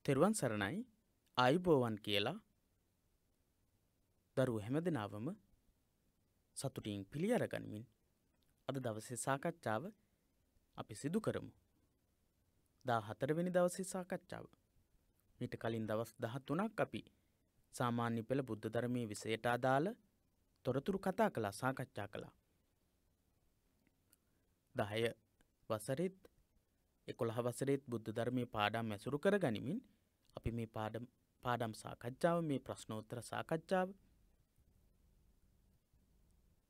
තෙරුවන් සරණයි ආයුබෝවන් කියලා දරුවෝ හැමදෙනාවම සතුටින් පිළි අරගනිමින් අද දවසේ සාකච්ඡාව අපි සිදු කරමු. 14 වෙනි දවසේ සාකච්ඡාව. මීට කලින් දවස් 13ක් අපි සාමාන්‍ය පෙළ බුද්ධ ධර්මයේ විෂයට අදාළ තොරතුරු කතා කළා, සාකච්ඡා කළා. 10 වසරේත් 11 වසරේත් බුද්ධ ධර්මයේ පාඩම් ඇසුරු කරගනිමින් අපි මේ පාඩම් සාකච්ඡාව, මේ ප්‍රශ්නෝත්තර සාකච්ඡාව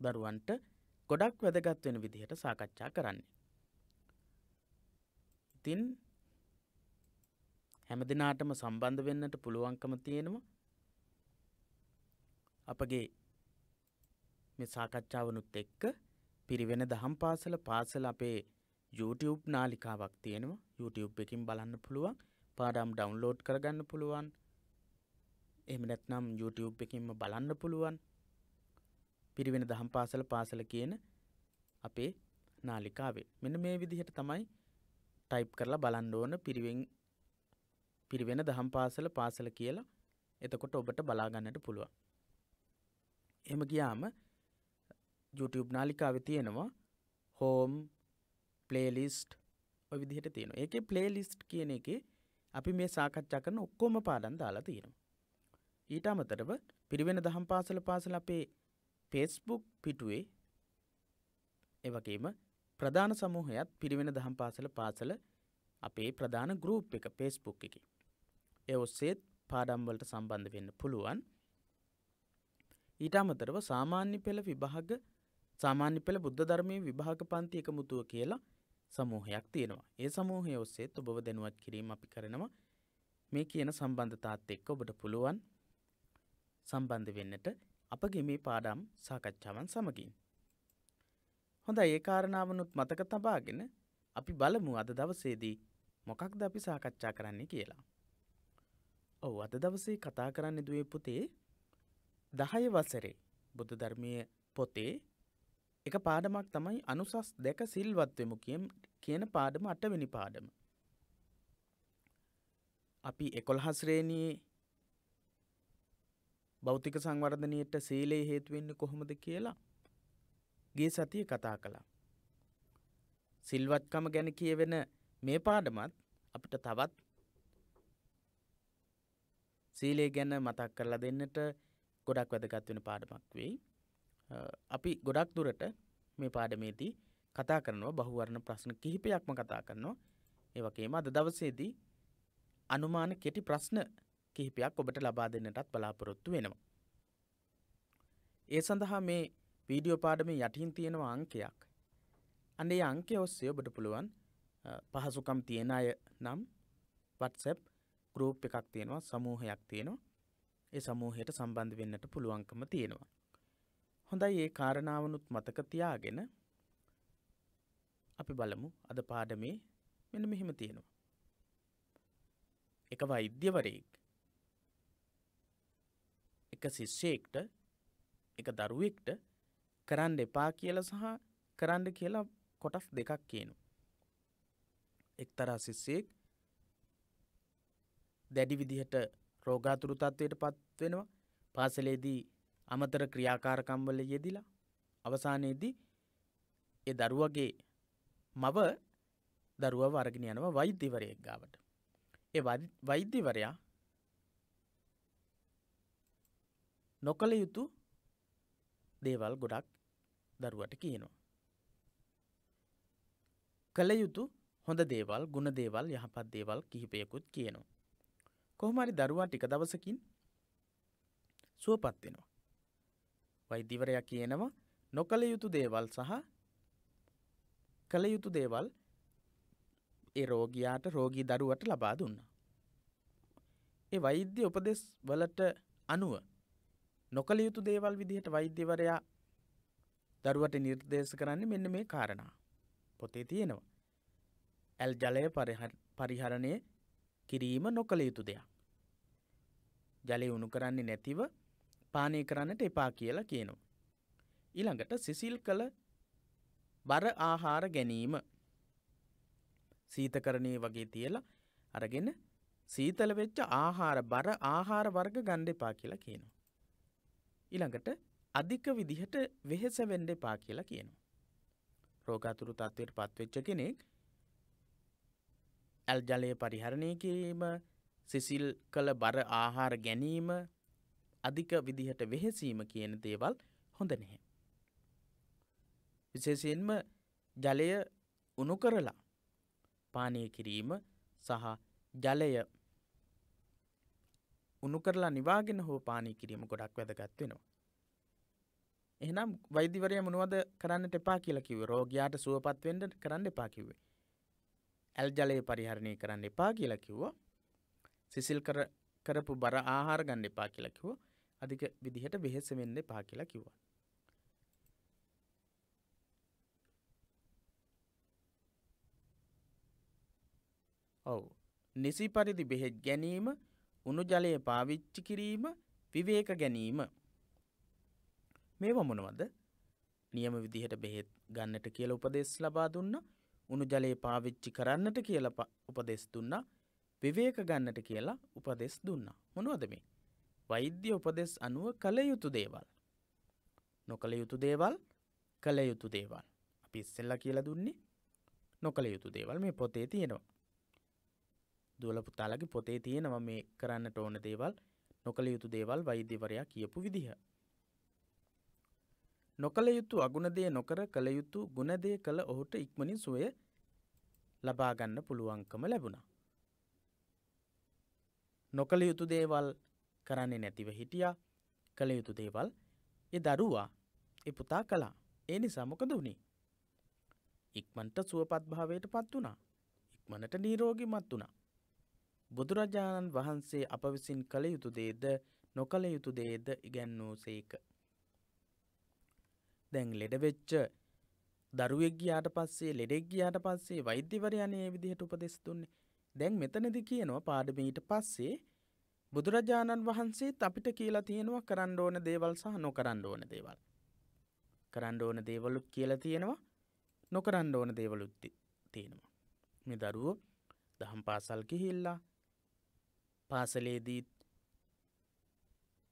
දරුවන්ට ගොඩක් වැදගත් වෙන විදිහට සාකච්ඡා කරන්නේ. ඉතින් හැමදිනාටම සම්බන්ධ වෙන්නට පුළුවන්කම තියෙනවා. අපගේ මේ සාකච්ඡාවනුත් එක්ක පිරිවෙන දහම් පාසල අපේ YouTube නාලිකාවක් තියෙනවා. YouTube එකකින් බලන්න පුළුවන්. පාඩම් ඩවුන්ලෝඩ් කරගන්න පුළුවන්. එහෙම නැත්නම් YouTube එකකින්ම බලන්න පුළුවන්. පිරිවෙන දහම් පාසල කියන අපේ නාලිකාවේ. මෙන්න මේ විදිහට තමයි ටයිප් කරලා බලන්න ඕන පිරිවෙන දහම් පාසල කියලා. එතකොට ඔබට බලා ගන්නට පුළුවන්. එහෙම ගියාම YouTube නාලිකාවේ තියෙනවා home playlist ඔය විදිහට තියෙනවා. ඒකේ playlist කියන එකේ අපි මේ සාකච්ඡා කරන ඔක්කොම පාඩම් දාලා තියෙනවා. ඊට අමතරව පිරිවෙන දහම් පාසල අපේ Facebook පිටුවේ ඒ වගේම ප්‍රධාන සමූහයත් පිරිවෙන දහම් පාසල අපේ ප්‍රධාන ගෲප් එක Facebook එකේ. ඒ ඔස්සේත් පාඩම් වලට සම්බන්ධ වෙන්න පුළුවන්. ඊට අමතරව සාමාන්‍ය පෙළ බුද්ධ ධර්මයේ විභාග පන්ති එකමුතුව කියලා සමූහයක් තියෙනවා. ඒ සමූහය ඔස්සේත් ඔබව දැනුවත් කිරීම අපි කරනවා. මේ කියන සම්බන්ධතාවත් එක්ක ඔබට පුළුවන් සම්බන්ධ වෙන්නට අපගේ මේ පාඩම් සාකච්ඡාවන් සමගින්. හොඳයි, ඒ කාරණාවනුත් මතක තබාගෙන අපි බලමු අද දවසේදී මොකක්ද අපි සාකච්ඡා කරන්නේ කියලා. අද දවසේ කතා කරන්න දුවේ පුතේ 10 වසරේ බුද්ධ ධර්මයේ පොතේ එක පාඩමක් තමයි අනුසස් 2 සිල්වත් වෙමු කියන පාඩම 8 වෙනි පාඩම. අපි 11 ශ්‍රේණියේ භෞතික සංවර්ධනයට සීලය හේතු වෙන්නේ කොහොමද කියලා ගිය සතියේ කතා කළා. සිල්වත්කම ගැන කියවෙන මේ පාඩමත් අපිට තවත් සීලය ගැන මතක් කරලා දෙන්නට ගොඩක් වැදගත් වෙන පාඩමක් වෙයි. අපි ගොඩක් දුරට මේ පාඩමේදී කතා කරනවා බහුවර්ණ ප්‍රශ්න කිහිපයක්ම කතා කරනවා. ඒ වගේම අද දවසේදී අනුමාන කෙටි ප්‍රශ්න කිහිපයක් ඔබට ලබා දෙන්නටත් බලාපොරොත්තු වෙනවා. ඒ සඳහා මේ වීඩියෝ පාඩමේ යටින් තියෙනවා අංකයක්. අන්න ඒ අංකය ඔස්සේ ඔබට පුළුවන් පහසුකම් තියෙන අය නම් WhatsApp group එකක් තියෙනවා, සමූහයක් තියෙනවා. ඒ සමූහයට සම්බන්ධ වෙන්නට පුළුවන්කම තියෙනවා. හොඳයි, ඒ කාරණාවනුත් මතක තියාගෙන අපි බලමු අද පාඩමේ මෙන්න මෙහෙම තියෙනවා. එක වෛද්‍යවරයෙක් එක ශිෂ්‍යයෙක්ට එක දරුවෙක්ට කරන්න එපා කියලා සහ කරන්න කියලා කොටස් දෙකක් කියනවා. එක්තරා ශිෂ්‍යයෙක් දැඩි විදිහට රෝගාතුරු තත්ත්වයට පත් වෙනවා. පාසලේදී අමතර ක්‍රියාකාරකම් වල යෙදිලා අවසානයේදී ඒ දරුවගේ මව දරුවව අරගෙන යනවා වෛද්‍යවරයෙක් ගාවට. ඒ වෛද්‍යවරයා නොකල යුතු දේවල් ගොඩක් දරුවට කියනවා. කල යුතු හොඳ දේවල්, ගුණ දේවල්, යහපත් දේවල් කිහිපයකුත් කියනවා. කොහොම හරි දරුවා ටික දවසකින් සුවපත් වෙනවා. වෛද්‍යවරයා කියනවා නොකල යුතු දේවල් සහ කල යුතු දේවල් ඒ රෝගී දරුවට ලබා දුන්නා. ඒ වෛද්‍ය උපදෙස් වලට අනුව නොකල යුතු දේවල් විදිහට වෛද්‍යවරයා දරුවට නිර්දේශ කරන්නේ මෙන්න මේ කාරණා. පොතේ තියෙනවා. ඇල් ජලය පරිහරණය කිරීම නොකල යුතු දෙයක්. ජලය උණු කරන්නේ නැතිව පානය කරන්නට එපා කියලා කියනවා. ඊළඟට සිසිල් කළ බර ආහාර ගැනීම සීතකරණයේ වගේ තියලා අරගෙන සීතල වෙච්ච ආහාර බර ආහාර වර්ග ගන්න එපා කියලා කියනවා. ඊළඟට අධික විදිහට වෙහෙස වෙන්න එපා කියලා කියනවා. රෝගාතුරු තත්ත්වයට පත්වෙච්ච කෙනෙක් ඇල් ජලය පරිහරණය කිරීම, සිසිල් කළ බර ආහාර ගැනීම, අධික විදිහට වෙහෙසීම කියන දේවල් හොඳ නැහැ. විශේෂයෙන්ම ජලය උණු කරලා පානය කිරීම සහ ජලය උණු කරලා නිවාගෙන හෝ පානය කිරීම ගොඩක් වැදගත් වෙනවා. එහෙනම් වෛද්‍යවරයා මොනවද කරන්නට එපා කියලා කිව්වේ? රෝගියාට සුවපත් වෙන්න කරන්න එපා කිව්වේ. ඇල් ජලය පරිහරණය කරන්න එපා කියලා කිව්වා. සිසිල් කරපු බර ආහාර ගන්න එපා කියලා කිව්වා. අධික විදිහට වෙහෙස වෙන්න එපා කියලා කිව්වා. ඔව්. නිසි පරිදි බෙහෙත් ගැනීම, උණු ජලය පාවිච්චි කිරීම, විවේක ගැනීම. මේවා මොනවද? නියම විදිහට බෙහෙත් ගන්නට කියලා උපදෙස් ලබා දුන්නා. උණු ජලය පාවිච්චි කරන්නට කියලා උපදෙස් දුන්නා. විවේක ගන්නට කියලා උපදෙස් දුන්නා. මොනවද මේ? වෛද්‍ය උපදෙස් අනුව කළ යුතු දේවල්. නොකළ යුතු දේවල්, කළ යුතු දේවල්. අපි ඉස්සෙල්ලා කියලා දුන්නේ නොකළ යුතු දේවල් මේ පොතේ තියෙනවා. දුවල පුතාලගේ පොතේ තියෙනවා මේ කරන්නට ඕන දේවල්, නොකළ යුතු දේවල් වෛද්‍යවරයා කියපු විදිහ. නොකළ යුතු අගුණ දේ නොකර කළ යුතු ගුණ දේ කළ ඔහුට ඉක්මනින් සුවය ලබා ගන්න පුළුවන්කම ලැබුණා. නොකළ යුතු දේවල් කරන්නේ නැතිව හිටියා. කළ යුතු දේවල් ඒ දරුවා ඒ පුතා කළා. ඒ නිසා මොකද වුනේ? ඉක්මනට සුවපත් භාවයට පත් වුණා. ඉක්මනට නිරෝගීමත් වුණා. බුදුරජාණන් වහන්සේ අප විසින් කළ යුතු දේද නොකළ යුතු දේද ඉගැන්වූසේක. දැන් ලෙඩ වෙච්ච දරුවෙක් ගියාට පස්සේ, ලෙඩෙක් ගියාට පස්සේ වෛද්‍යවරයා මේ විදිහට උපදෙස් දුන්නේ. දැන් මෙතනදී කියනවා පාඩමේ ඊට පස්සේ බුදුරජාණන් වහන්සේත් අපිට කියලා තියෙනවා කරන්න ඕන දේවල් සහ නොකරන්න ඕන දේවල්. කරන්න ඕන දේවලුත් කියලා තියෙනවා, නොකරන්න ඕන දේවලුත් තියෙනවා. මේ දරුවෝ දහම් පාසල් ගිහිල්ලා පාසලේදී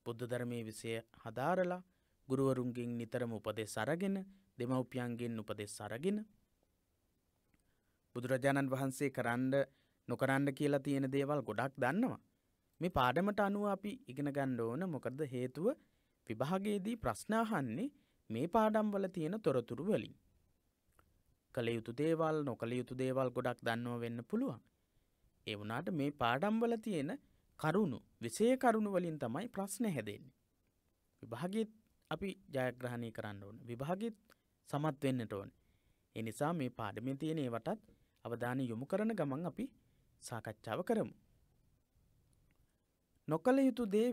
බුද්ධ ධර්මයේ විෂය හදාරලා ගුරුවරුන්ගෙන් නිතරම උපදෙස් අරගෙන, දෙමව්පියන්ගෙන් උපදෙස් අරගෙන බුදුරජාණන් වහන්සේ කරන්න නොකරන්න කියලා තියෙන දේවල් ගොඩක් දන්නවා. මේ පාඩමට අනුව අපි ඉගෙන ගන්න ඕන. මොකද හේතුව විභාගයේදී ප්‍රශ්න අහන්නේ මේ පාඩම් වල තියෙන තොරතුරු වලින්. කළ යුතු දේවල්, නොකළ යුතු දේවල් ගොඩක් දන්නව වෙන්න පුළුවන්. ඒ වුණාට මේ පාඩම් වල තියෙන කරුණු, විෂය කරුණු වලින් තමයි ප්‍රශ්න හැදෙන්නේ. විභාගයේ අපි ජයග්‍රහණය කරන්න ඕන. විභාගෙත් සමත් වෙන්නට ඕන. ඒ නිසා මේ පාඩමේ තියෙන ඒවටත් අවධානය යොමු කරන ගමන් අපි සාකච්ඡාව කරමු. නොකළ යුතු දේ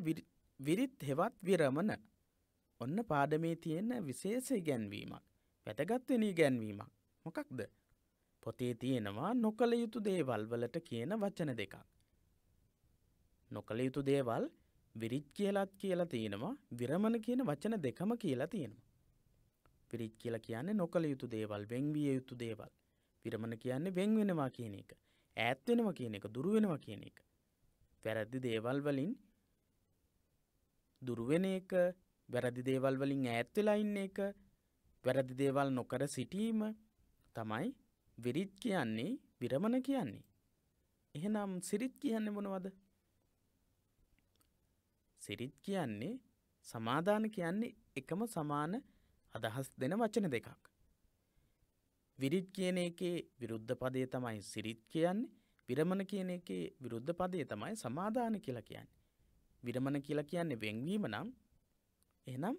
විරිත් හෙවත් විරමණ. ඔන්න පාඩමේ තියෙන විශේෂ ඉගැන්වීමක්. වැදගත් වෙන ඉගැන්වීමක්. මොකක්ද? පොතේ තියෙනවා නොකළ යුතු දේවල් වලට කියන වචන දෙකක්. නොකළ යුතු දේවල් විරිත් කියලාත් කියලා තියෙනවා, විරමණ කියන වචන දෙකම කියලා තියෙනවා. විරිත් කියලා කියන්නේ නොකළ යුතු දේවල්, වෙන්විය යුතු දේවල්. විරමණ කියන්නේ වෙන් වෙනවා කියන එක, ඈත් වෙනවා කියන එක, දුරු වෙනවා කියන එක. වැරදි දේවල් වලින් දුරු වෙන එක, වැරදි දේවල් වලින් ඈත් වෙලා ඉන්න එක, වැරදි දේවල් නොකර සිටීම තමයි විරිත් කියන්නේ, විරමණ කියන්නේ. එහෙනම් සිරිත් කියන්නේ මොනවද? සිරිත් කියන්නේ, සමාදාන කියන්නේ එකම සමාන අදහස් දෙන වචන දෙකක්. විරිත් කියන එකේ විරුද්ධ පදය තමයි සිරිත් කියන්නේ. විරමණ කියන එකේ විරුද්ධ පදය තමයි සමාදාන කියලා කියන්නේ. විරමණ කියලා කියන්නේ වෙන්වීම නම්, එහෙනම්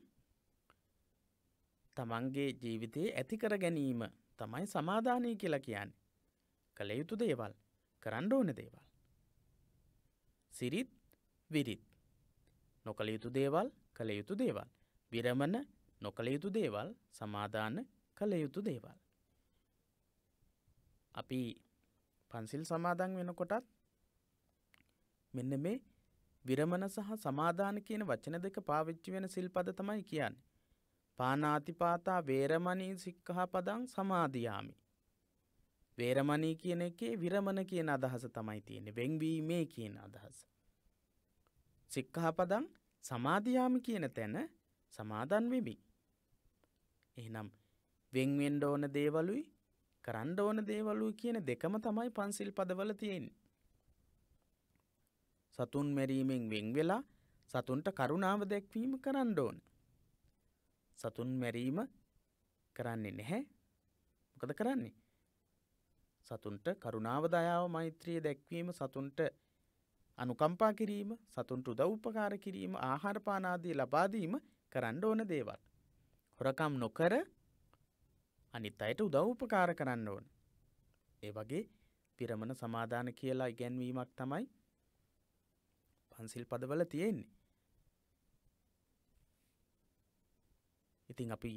තමන්ගේ ජීවිතයේ ඇති කර ගැනීම තමයි සමාදානය කියලා කියන්නේ. කළ යුතු දේවල්, කරන්න ඕන දේවල්. සිරිත්, විරිත්. නොකළ යුතු දේවල්, කළ යුතු දේවල්. විරමණ, නොකළ යුතු දේවල්, සමාදාන, කළ යුතු දේවල්. අපි පන්සිල් සමාදන් වෙනකොටත් මෙන්න මේ විරමණ සහ සමාදාන කියන වචන දෙක පාවිච්චි වෙන සිල්පද තමයි කියන්නේ. පානාතිපාතා වේරමණී සික්ඛාපදං සමාදියාමි. වේරමණී කියන එකේ විරමණ කියන අදහස තමයි තියෙන්නේ. වෙන්වීමේ කියන අදහස. සික්ඛාපදං සමාදියාමි කියන තැන සමාදන් වෙමි. එහෙනම් වෙන් වෙන්න ඕන දේවලුයි කරන්න ඕන දේවලුයි කියන දෙකම තමයි පන්සිල් පදවල තියෙන්නේ. සතුන් මැරීමෙන් වෙන් වෙලා සතුන්ට කරුණාව දැක්වීම කරන්න ඕන. සතුන් මැරීම කරන්නේ නැහැ. මොකද කරන්නේ? සතුන්ට කරුණාව දයාව මෛත්‍රිය දැක්වීම, සතුන්ට අනුකම්පා කිරීම, සතුන්ට උදව් උපකාර කිරීම, ආහාර පාන ආදී ලබා දීම කරන්න ඕන දේවල්. හොරකම් නොකර අනිත් අයට උදව් උපකාර කරන්න ඕන. ඒ වගේ පිරමණ සමාදාන කියලා ඉගැන්වීමක් තමයි පන්සිල් පදවල තියෙන්නේ. ඉතින් අපි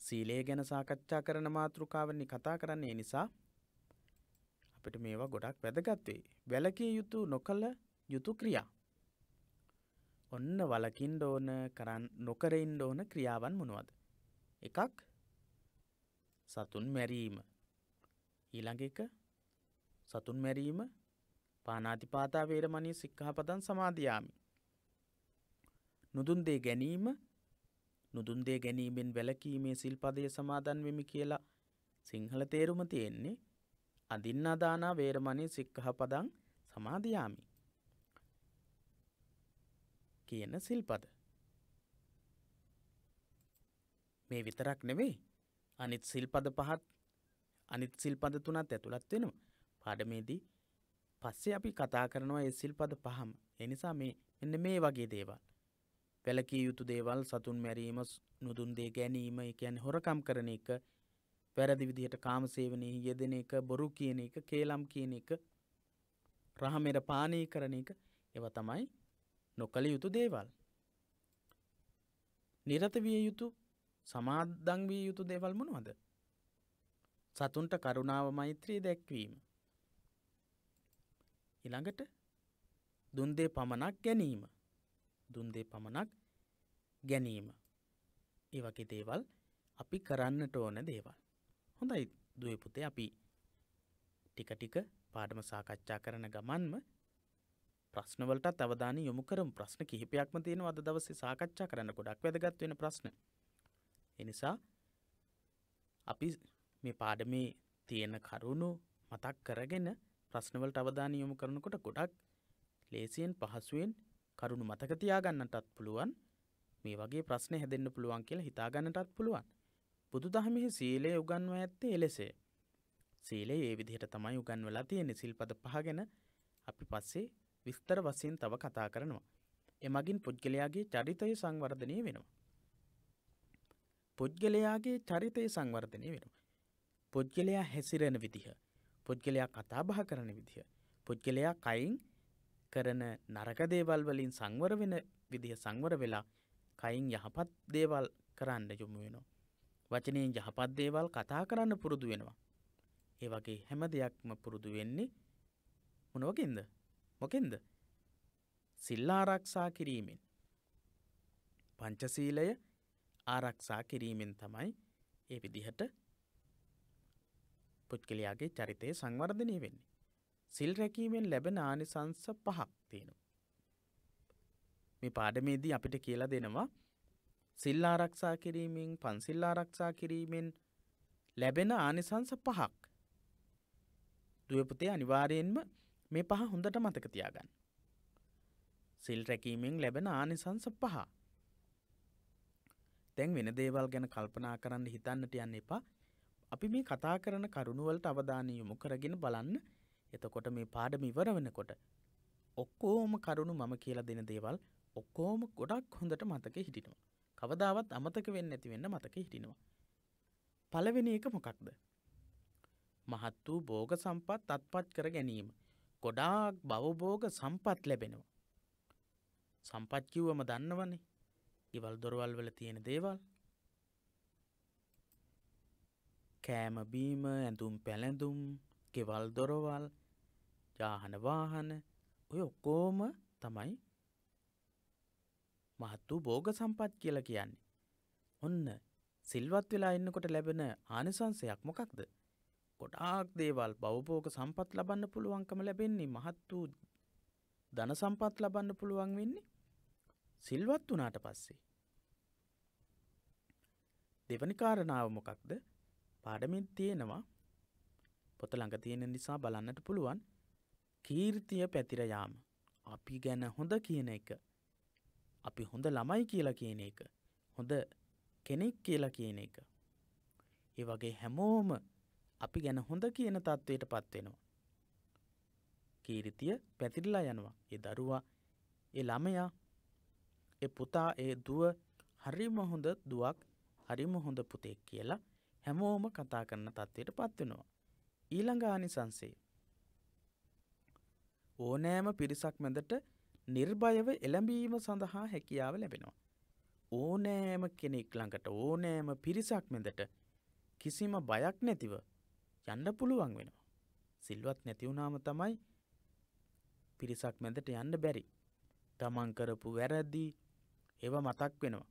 සීලය ගැන සාකච්ඡා කරන මාතෘකාවන්නේ කතා කරන්නේ නිසා අපිට මේවා ගොඩක් වැදගත් වෙයි. වැළකී යුතු නොකළ යුතු ක්‍රියා. ඔන්න වළකින්න ඕන නොකර ඉන්න ඕන ක්‍රියාවන් මොනවද? එකක් සතුන් මැරීම. ඊළඟ එක සතුන් මැරීම පාණාතිපාතා වේරමණී සික්ඛාපදං සමාදියාමි. නුදුන් දේ ගැනීම, නුදුන් දේ ගැනීමෙන් වැළකීමේ සිල්පදයේ සමාදන් වෙමි කියලා සිංහල තේරුම තියෙන්නේ අදින්නා දානා වේරමණී සික්ඛාපදං සමාදියාමි කියන සිල්පද. මේ විතරක් නෙවෙයි අනිත් සිල්පද පහත් අනිත් සිල්පද තුනත් ඇතුළත් වෙනවා. පාඩමේදී පස්සේ අපි කතා කරනවා ඒ සිල්පද පහම. ඒ නිසා මෙන්න මේ වගේ දේවල්. වැළකී යුතු දේවල් සතුන් මැරීම, නුදුන් දේ ගැනීම, ඒ කියන්නේ හොරකම් කරන එක, වැරදි විදිහට කාමසේවනයේ යෙදෙන එක, බොරු කියන එක, කේලම් කියන එක, රහමෙර පානය කරන එක, ඒවා තමයි නොකළ යුතු දේවල්. නිරත විය යුතු, සමාදන් විය යුතු දේවල් මොනවද? සතුන්ට කරුණාව මෛත්‍රිය දැක්වීම. ඊළඟට දුන් දේ පමණක් ගැනීම. දුන් දේ පමණක් ගැනීම. ඒ වගේ දේවල් අපි කරන්නට ඕන දේවල්. හොඳයි දුවේ පුතේ, අපි ටික ටික පාඩම සාකච්ඡා කරන ගමන්ම ප්‍රශ්න වලටත් අවධානය යොමු කරමු. ප්‍රශ්න කිහිපයක්ම තියෙනවා අද දවසේ සාකච්ඡා කරන්න, ගොඩක් වැදගත් වෙන ප්‍රශ්න. ඒ නිසා අපි මේ පාඩමේ තියෙන කරුණු මතක් කරගෙන ප්‍රශ්න වලට අවධානය යොමු කරනකොට ගොඩක් ලේසියෙන් පහසුවෙන් කරුණු මතක තියාගන්නටත් පුළුවන්. මේ වගේ ප්‍රශ්න හැදෙන්න පුළුවන් කියලා හිතා ගන්නටත් පුළුවන්. බුදුදහමේ සීලය උගන්වා ඇත්තේ එලෙසය. සීලය ඒ විදිහට තමයි උගන්වලා තියෙන්නේ. සිල්පද පහ ගැන අපි පස්සේ විස්තර වශයෙන් තව කතා කරනවා. එමගින් පුද්ගලයාගේ චරිතය සංවර්ධනය වෙනවා. පුද්ගලයාගේ චරිතය සංවර්ධනය වෙනවා. පුද්ගලයා හැසිරෙන විදිහ, පුද්ගලයා කතා බහ කරන විදිහ, පුද්ගලයා කයින් කරන නරක දේවල් වලින් සංවර වෙන විදිහ සංවර වෙලා කයින් යහපත් දේවල් කරන්න යොමු වෙනවා. වචනයෙන් යහපත් දේවල් කතා කරන්න පුරුදු වෙනවා. ඒ වගේ හැම දෙයක්ම පුරුදු වෙන්නේ මොන වගේද? මොකෙන්ද? සිල් ආරක්ෂා කිරීමෙන්. පංචශීලය ආරක්ෂා කිරීමෙන් තමයි ඒ විදිහට පුද්ගලයාගේ චරිතය සංවර්ධනය වෙන්නේ. සිල් රැකීමෙන් ලැබෙන ආනිසංස 5ක් තියෙනවා. මේ පාඩමේදී අපිට කියලා දෙනවා සිල් ආරක්ෂා කිරීමෙන්, පන්සිල් ආරක්ෂා කිරීමෙන් ලැබෙන ආනිසංස 5ක්. දුවේ පුතේ අනිවාර්යයෙන්ම මේ 5 හොඳට මතක තියාගන්න. සිල් රැකීමෙන් ලැබෙන ආනිසංස 5. දැන් වෙන දේවල් ගැන කල්පනා කරන්න හිතන්නට යන්න එපා. අපි මේ කතා කරන කරුණු වලට අවධානය යොමු කරගෙන බලන්න. එතකොට මේ පාඩම ඉවර වෙනකොට ඔක්කොම කරුණු මම කියලා දෙන දේවල් ඔක්කොම ගොඩක් හොඳට මතක හිටිනවා. කවදාවත් අමතක වෙන්නේ නැති වෙන්න මතක හිටිනවා. පළවෙනි එක මොකක්ද? මහත් වූ භෝග සම්පත් අත්පත් කර ගැනීම. ගොඩාක් භවභෝග සම්පත් ලැබෙනවා. සම්පත් කිව්වම දන්නවනේ. ගෙවල් දොරවල් වල තියෙන දේවල්. කෑම බීම, ඇඳුම් පැළඳුම්, ගෙවල් දොරවල්, යාහන වාහන, ඔය ඔක්කොම තමයි මහත් වූ භෝග සම්පත් කියලා කියන්නේ. ඔන්න සිල්වත් වෙලා ඉන්නකොට ලැබෙන ආනිසංසයක් මොකක්ද? ගොඩාක් දේවල් භවභෝග සම්පත් ලබන්න පුළුවන්කම ලැබෙන්නේ මහත් වූ ධන සම්පත් ලබන්න පුළුවන් වෙන්නේ සිල්වත් වුණාට පස්සේ. දෙවනි කාරණාව මොකක්ද? පාඩමෙන් තියෙනවා පොත ළඟ තියෙන නිසා බලන්නට පුළුවන් කීර්තිය පැතිර යාම. අපි ගැන හොඳ කියන එක, අපි හොඳ ළමයි කියලා කියන එක, හොඳ කෙනෙක් කියලා කියන එක. ඒ වගේ හැමෝම අපි ගැන හොඳ කියන තත්වයට පත් වෙනවා. කීර්තිය පැතිරලා යනවා. ඒ දරුවා, ඒ ළමයා, ඒ පුතා, ඒ දුව හරිම හොඳ දුවක්, හරිම හොඳ පුතෙක් කියලා හැමෝම කතා කරන තත්වයට පත් වෙනවා. ඊළඟ ආනිසංසය ඕනෑම පිරිසක් මැදට නිර්භයව එළඹීම සඳහා හැකියාව ලැබෙනවා. ඕනෑම කෙනෙක් ළඟට ඕනෑම පිරිසක් මැදට කිසිම බයක් නැතිව යන්න පුළුවන් වෙනවා. සිල්වත් නැති වුණාම තමයි පිරිසක් මැදට යන්න බැරි. තමන් කරපු වැරදි ඒවා මතක් වෙනවා.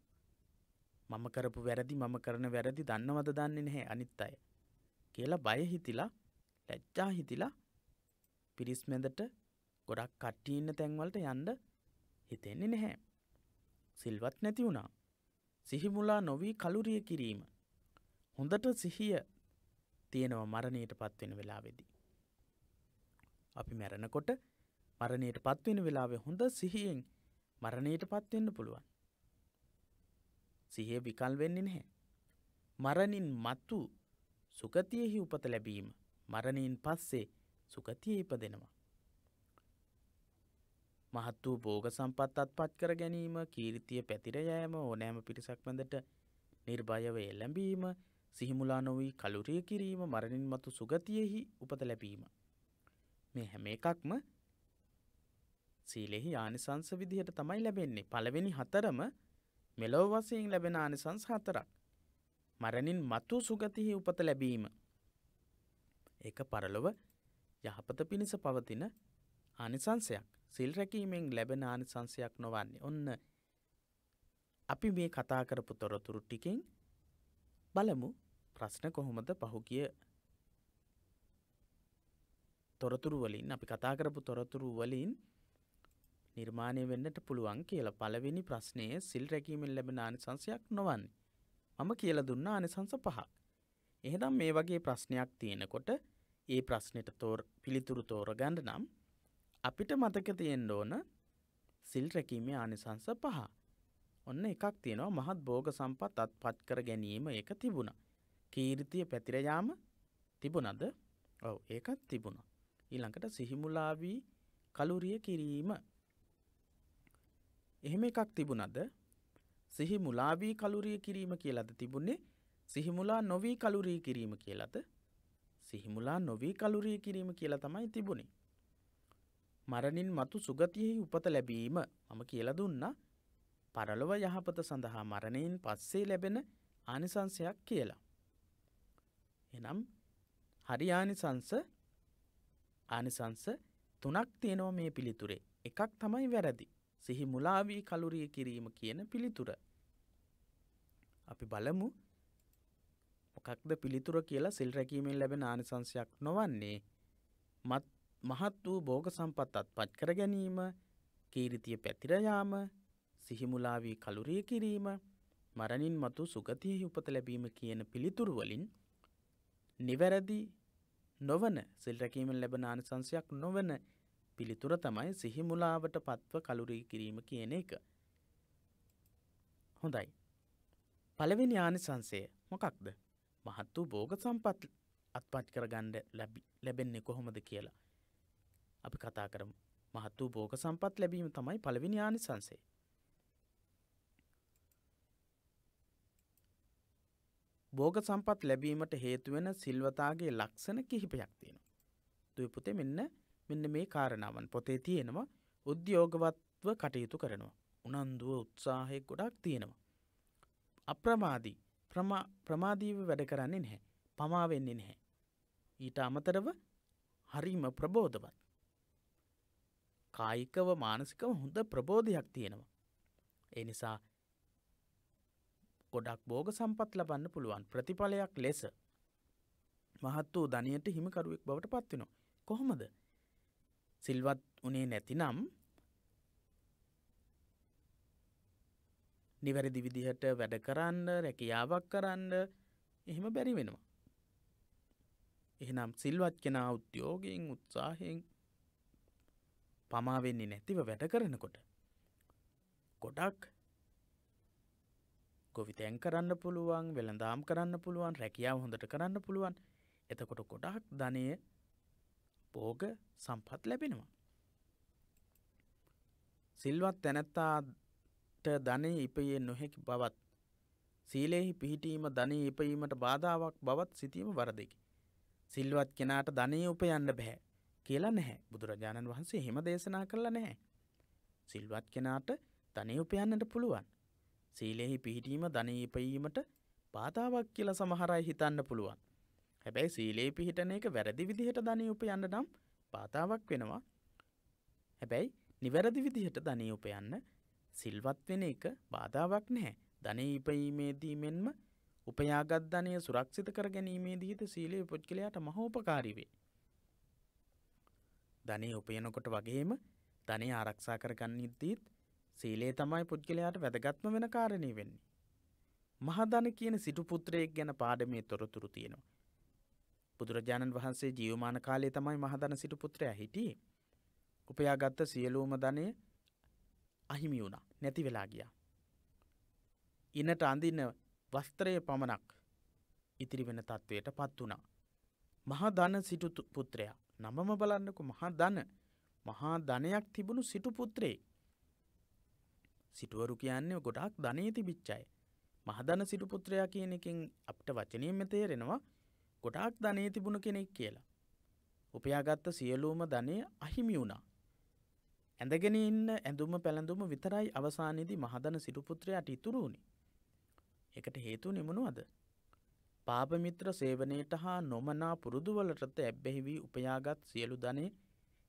මම කරපු වැරදි, මම කරන වැරදි දන්නවද දන්නේ නැහැ අනිත් අය කියලා බය හිතිලා, ලැජ්ජා හිතිලා පිරිස් මැදට ගොඩක් කට්ටිය ඉන්න තැන්වලට යන්න හිතෙන්නේ නැහැ. සිල්වත් නැති වුණා. සිහිමුලා නොවි කලුරිය කිරීම. හොඳට සිහිය තියෙනවා මරණයට පත්වෙන වෙලාවේදී. අපි මැරෙනකොට මරණයට පත්වෙන වෙලාවේ හොඳ සිහියෙන් මරණයට පත්වෙන්න පුළුවන්. සිහිය විකල් වෙන්නේ නැහැ. මරණින් මතු සුගතියෙහි උපත ලැබීම. මරණයෙන් පස්සේ සුගතියේ ඉපදෙනවා. මහත් වූ භෝග සම්පත් අත්පත් කර ගැනීම, කීර්තිය පැතිර යෑම, ඕනෑම පිරිසක් මැදට නිර්භයව එළඹීම, සිහිමුලා නොවි කලුරිය කිරීම, මරණින් මතු සුගතියෙහි උපත ලැබීම. මේ හැම එකක්ම සීලෙහි ආනිසංස විදිහට තමයි ලැබෙන්නේ. පළවෙනි හතරම මෙලොව වශයෙන් ලැබෙන ආනිසංස හතරක්. මරණින් මතු සුගතියෙහි උපත ලැබීම. ඒක පරලොව යහපත පිණිස පවතින ආනිසංසයක්. සිල් රැකීමෙන් ලැබෙන ආනිසංසයක් නොවන්නේ. ඔන්න අපි මේ කතා කරපු තොරතුරු ටිකෙන් බලමු ප්‍රශ්න කොහොමද පහුගිය තොරතුරු වලින්, අපි කතා කරපු තොරතුරු වලින් නිර්මාණය වෙන්නට පුළුවන් කියලා. පළවෙනි ප්‍රශ්නයේ සිල් රැකීමෙන් ලැබෙන ආනිසංසයක් නොවන්නේ. මම කියලා දුන්නා ආනිසංස 5ක්. එහෙනම් මේ වගේ ප්‍රශ්නයක් තියෙනකොට ඒ ප්‍රශ්නෙට පිළිතුරු තෝරගන්න නම් අපිට මතක තියෙන්න ඕන සිල් රැකීමේ ආනිසංස 5. ඔන්න එකක් තියෙනවා මහත් භෝග සම්පත් අත්පත් කර ගැනීම. ඒක තිබුණා. කීර්තිය පැතිර යාම තිබුණාද? ඔව් ඒකත් තිබුණා. ඊළඟට සිහිමුලා වී කලුරිය කිරීම. එහෙම එකක් තිබුණාද? සිහිමුලා වී කලුරිය කිරීම කියලාද තිබුණේ? සිහිමුලා නොවි කලුරිය කිරීම කියලාද? සිහිමුලා නොවි කලුරිය කිරීම කියලා තමයි තිබුණේ. මරණින් මතු සුගතියෙහි උපත ලැබීම මම කියලා දුන්නා. පරලොව යහපත සඳහා මරණයෙන් පස්සේ ලැබෙන ආනිසංසයක් කියලා. එනම් හරි ආනිසංස 3ක් තියෙනවා මේ පිළිතුරේ. එකක් තමයි වැරදි. සිහි මුලා වී කලුරිය කිරීම කියන පිළිතුර. අපි බලමු මොකක්ද පිළිතුර කියලා. සිල් රැකීමෙන් ලැබෙන ආනිසංසයක් නොවන්නේ මහත් වූ භෝග සම්පත් අත්පත් කර ගැනීම, කීර්තිය පැතිර යාම, සිහිමුලා වී කලුරිය කිරීම, මරණින් මතු සුගතියෙහි උපත ලැබීම කියන පිළිතුරු වලින් නිවැරදි නොවන, සිල් රැකීමෙන් ලැබෙන ආනිසංසයක් නොවන පිළිතුර තමයි සිහිමුලාවට පත්ව කලුරිය කිරීම කියන එක. හොඳයි. පළවෙනි ආනිසංසය මොකක්ද? මහත් වූ භෝග සම්පත් අත්පත් කරගන්න ලැබෙන්නේ කොහොමද කියලා අපි කතා කරමු. මහත් වූ භෝග සම්පත් ලැබීම තමයි පළවෙනි ආනිසංසය. භෝග සම්පත් ලැබීමට හේතු වෙන සිල්වතාගේ ලක්ෂණ කිහිපයක් තියෙනවා. දුවේ පුතේ මෙන්න මේ කාරණාවන් පොතේ තියෙනවා. උද්‍යෝගවත්ව කටයුතු කරනවා. උනන්දුව උත්සාහය ගොඩක් තියෙනවා. අප්‍රමාදී ප්‍රමාදීව වැඩ කරන්නේ නැහැ. පමා වෙන්නේ නැහැ. ඊට අමතරව හරිම ප්‍රබෝධවත්. කායිකව මානසිකව හොඳ ප්‍රබෝධයක් තියෙනවා. ඒ නිසා ගොඩක් භෝග සම්පත් ලබන්න පුළුවන්. ප්‍රතිඵලයක් ලෙස මහත් වූ ධනියට හිමිකරුවෙක් බවට පත් වෙනවා. කොහොමද? සිල්වත් උනේ නැතිනම් නිවැරදි විදිහට වැඩ කරන්න, රැකියාවක් කරන්න එහෙම බැරි වෙනවා. එහෙනම් සිල්වත් කෙනා උද්‍යෝගයෙන් උත්සාහයෙන් පමා වෙන්නේ නැතිව වැඩ කරනකොට ගොඩක් ගොවිතැන් කරන්න පුළුවන්, වෙළඳාම් කරන්න පුළුවන්, රැකියාව හොඳට කරන්න පුළුවන්. එතකොට ගොඩක් ධනය භෝග සම්පත් ලැබෙනවා. සිල්වත් තැනැත්තාට ධනය ඉපයේ නොහැකි බවත්, සීලෙහි පිහිටීම ධනය ඉපයීමට බාධාවක් බවත් සිතීම වරදකි. සිල්වත් කෙනාට ධනය උපයන්න බෑ කියලා නැහැ. බුදුරජාණන් වහන්සේ එහෙම දේශනා කළා නැහැ. සිල්වත් කෙනාට ධනය උපයන්නට පුළුවන්. සීලෙහි පිහිටීම ධනය ඉපයීමට බාධාවක් කියලා සමහර අය හිතන්න පුළුවන්. හැබැයි සීලේ පිහිටන එක වැරදි විදිහට ධනය උපයන්න නම් බාධාවක් වෙනවා. හැබැයි නිවැරදි විදිහට ධනය උපයන්න සිල්වත් වෙන එක බාධාවක් නැහැ. ධනය ඉපයීමේදී මෙන්ම උපයාගත් ධනය සුරක්ෂිත කර ගැනීමේදීද සීලය පුද්ගලයාට මහෝපකාරී වේ. ධනය උපයනකොට වගේම ධනය ආරක්ෂා කරගන්නද්දීත් සීලය තමයි පුද්ගලයාට වැදගත්ම වෙන කාරණේ වෙන්නේ. මහධන කියන සිටු පුත්‍රයෙක් ගැන පාඩමේ තොරතුරු තියෙනවා. බුදුරජාණන් වහන්සේ ජීවමාන කාලයේ තමයි මහධන සිටු පුත්‍රයා හිටියේ. උපයාගත්ත සියලුම ධනය අහිමි වුණා, නැති වෙලා ගියා. ඉනට අඳින වස්ත්‍රයේ පමණක් ඉතිරි වෙන තත්වයට පත් වුණා. මහා ධන සිටු පුත්‍රයා. නමම බලන්නකො මහා ධනයක් තිබුණු සිටු පුත්‍රයෙක්. සිටුවරු කියන්නේ ගොඩාක් ධනෙ තිබිච්ච අය. මහා ධන සිටු පුත්‍රයා කියන එකෙන් අපිට වචනයෙන් තේරෙනවා ගොඩාක් ධනෙ තිබුණු කෙනෙක් කියලා. උපයාගත්ත සියලුම ධනෙ අහිමි වුණා. ඇඳගෙන ඉන්න ඇඳුම පැළඳුම විතරයි අවසානයේදී මහා ධන සිටු පුත්‍රයාට ඉතුරු වුණේ. ඒකට හේතුනේ මොනවද? පාප මිත්‍ර සේවනයේට හා නොමනා පුරුදුවලටද ඇබ්බැහි වී උපයාගත් සියලු ධනෙ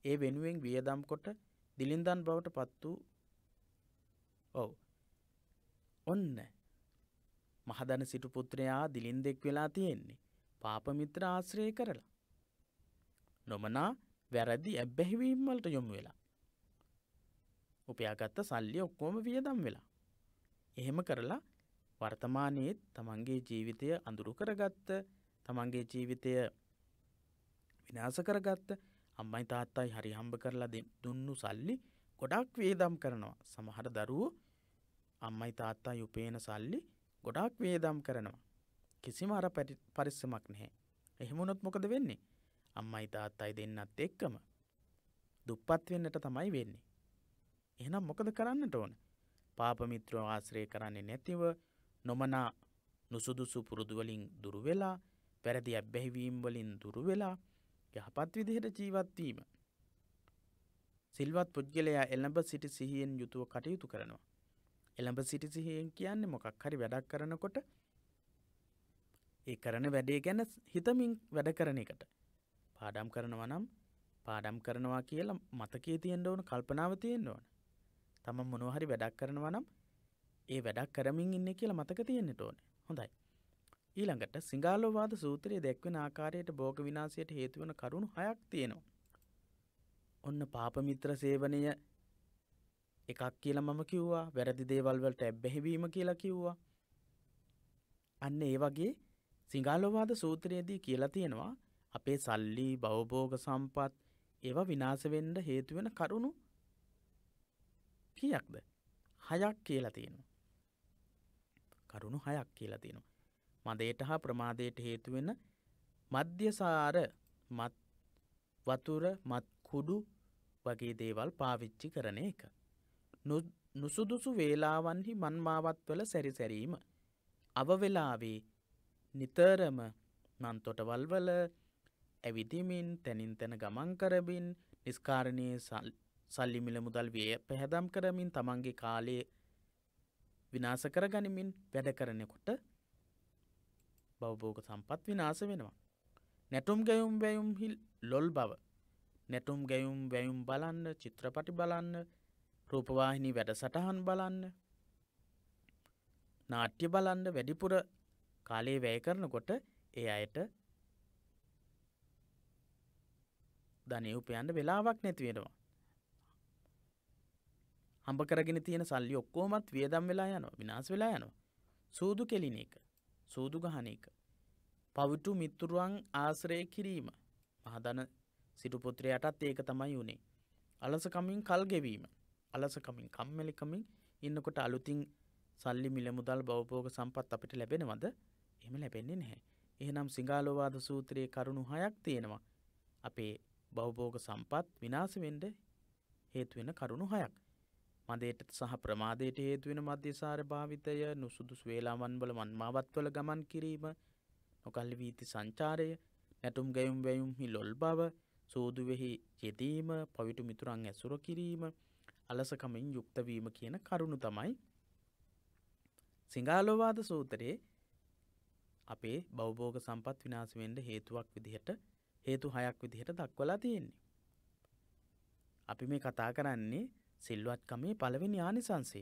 ඒ වෙනුවෙන් වියදම් කොට දිලින්දන් බවට පත් වූ ඔන්න මහා ධන සිටු පුත්‍රයා දිලින්දෙක් වෙලා තියෙන්නේ පාප මිත්‍ර ආශ්‍රය කරලා. නොමනා වැරදි ඇබ්බැහි වීම් වලට යොමු වෙලා. උපයාගත්ත සල්ලි ඔක්කොම වියදම් වෙලා. එහෙම කරලා වර්තමානයේ තමන්ගේ ජීවිතය අඳුරු කරගත්ත, තමන්ගේ ජීවිතය විනාශ කරගත්ත අම්මයි තාත්තයි හරි හම්බ කරලා දුන්නු සල්ලි ගොඩක් වියදම් කරනවා. සමහර දරුවෝ අම්මයි තාත්තයි උපයන සල්ලි ගොඩක් වියදම් කරනවා. කිසිම අර පරිස්සමක් නැහැ. එහෙම වුණොත් මොකද වෙන්නේ? අම්මයි තාත්තයි දෙන්නත් එක්කම දුප්පත් වෙන්නට තමයි වෙන්නේ. එහෙනම් මොකද කරන්නට ඕන? පාප මිත්‍රව ආශ්‍රය කරන්නේ නැතිව නොමනා නුසුදුසු පුරුදු වලින් දුරු වෙලා, වැරදි අබ්බැහි වීම වලින් දුරු වෙලා යහපත් විදිහට ජීවත් වීම. සිල්වත් පුද්ගලයා එළඹ සිටි සිහියෙන් යුතුව කටයුතු කරනවා. එළඹ සිටි සිහියෙන් කියන්නේ මොකක් හරි වැඩක් කරනකොට ඒ කරන වැඩේ ගැන හිතමින් වැඩ කරන එකට. පාඩම් කරනවා නම් පාඩම් කරනවා කියලා මතකයේ තියෙන්න ඕන, කල්පනාව තියෙන්න ඕන. තමන් මොනවා හරි වැඩක් කරනවා නම් ඒ වැඩක් කරමින් ඉන්නේ කියලා මතක තියෙන්නට ඕනේ. හොඳයි. ඊළඟට සිංහාලෝවාද සූත්‍රයේ දැක්වෙන ආකාරයට භෝග විනාශයට හේතු වන කරුණු 6ක් තියෙනවා. ඔන්න පාප මිත්‍ර සේවනය එකක් කියලා මම කිව්වා. වැරදි දේවල් වලට ඇබ්බැහි වීම කියලා කිව්වා. අන්න ඒ වගේ සිංහාලෝවාද සූත්‍රයේදී කියලා තියෙනවා අපේ සල්ලි, භවභෝග සම්පත් ඒවා විනාශ වෙන්න හේතු වෙන කරුණු කීයක්ද? 6ක් කියලා තියෙනවා. කරුණු 6ක් කියලා තියෙනවා. මදයට හා ප්‍රමාදයට හේතු වෙන මද්යසාර, මත් වතුර, මත් කුඩු වගේ දේවල් පාවිච්චි කරන එක. නුසුදුසු වේලාවන්හි මන්මාවත්වල සැරිසැරීම. අවවෙලාවේ නිතරම මන්තොටවල් වල ඇවිදිමින්, තැනින් තැන ගමන් කරමින්, නිස්කාරණයේ සල්ලි මිල මුදල් විය පැහැදම් කරමින් තමන්ගේ කාලය විනාශ කරගනිමින් වැඩ කරනකොට භවභෝග සම්පත් විනාශ වෙනවා. නැටුම් ගැයුම් වැයුම්හි ලොල් බව. නැටුම් ගැයුම් වැයුම් බලන්න, චිත්‍රපටි බලන්න, රූපවාහිනී වැඩසටහන් බලන්න, නාට්‍ය බලන්න වැඩිපුර කාලය වැය කරනකොට ඒ අයට ධනෙ උපයන්න වෙලාවක් නැති වෙනවා. හම්බ කරගෙන තියෙන සල්ලි ඔක්කොමත් වියදම් වෙලා යනවා, විනාශ වෙලා යනවා. සූදු කෙලින එක, සූදු ගහන එක, පවිතු මිතුරුන් ආශ්‍රය කිරීම. මහදන සිටු පුත්‍රයාටත් ඒක තමයි උනේ. අලසකමින් කල් ගෙවීම, අලසකමින් කම්මැලිකමින් ඉන්නකොට අලුතින් සල්ලි මිල මුදල් භවභෝග සම්පත් අපිට ලැබෙනවද? එහෙම ලැබෙන්නේ නැහැ. එහෙනම් සිඟාලෝවාද සූත්‍රයේ කරුණු 6ක් තියෙනවා. අපේ භවභෝග සම්පත් විනාශ වෙන්න හේතු වෙන කරුණු 6ක්. මදයට සහ ප්‍රමාදයට හේතු වෙන මධ්‍යසාර භාවිතය, නුසුදුසු වේලාවන් වල මන්මාවත්වල ගමන් කිරීම, නොකල්ලි වීති සංචාරය, නැටුම් ගැයුම් වැයුම්හි ලොල් බව, සූදු වෙහි යෙදීම, පවිතු මිතුරන් ඇසුර කිරීම, අලසකමින් යුක්ත වීම කියන කරුණු තමයි සිඟාලෝවාද සූත්‍රයේ අපේ භවභෝග සම්පත් විනාශ වෙන්න හේතුවක් විදිහට, හේතු 6ක් විදිහට දක්වලා තියෙන්නේ. අපි මේ කතා කරන්නේ සිල්වත්කමේ පළවෙනි ආනිසංසය.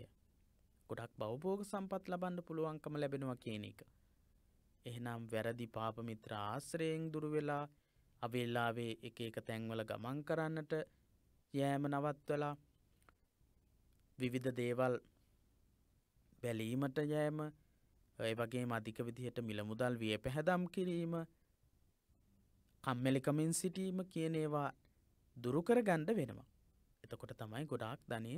ගොඩක් භවභෝග සම්පත් ලබන්න පුළුවන්කම ලැබෙනවා කියන එක. එහෙනම් වැරදි පාප මිත්‍ර ආශ්‍රයෙන් දුර වෙලා අවේලාවේ එක එක තැන්වල ගමන් කරන්නට යෑම නවත්වලා විවිධ දේවල් බැලීමට යෑම, ඒ වගේම අධික විදිහට මිල මුදල් වියපැහැදම් කිරීම, කම්මැලිකමින් සිටීම කියන ඒවා දුරු කරගන්න වෙනවා. එතකොට තමයි ගොඩාක් ධනෙ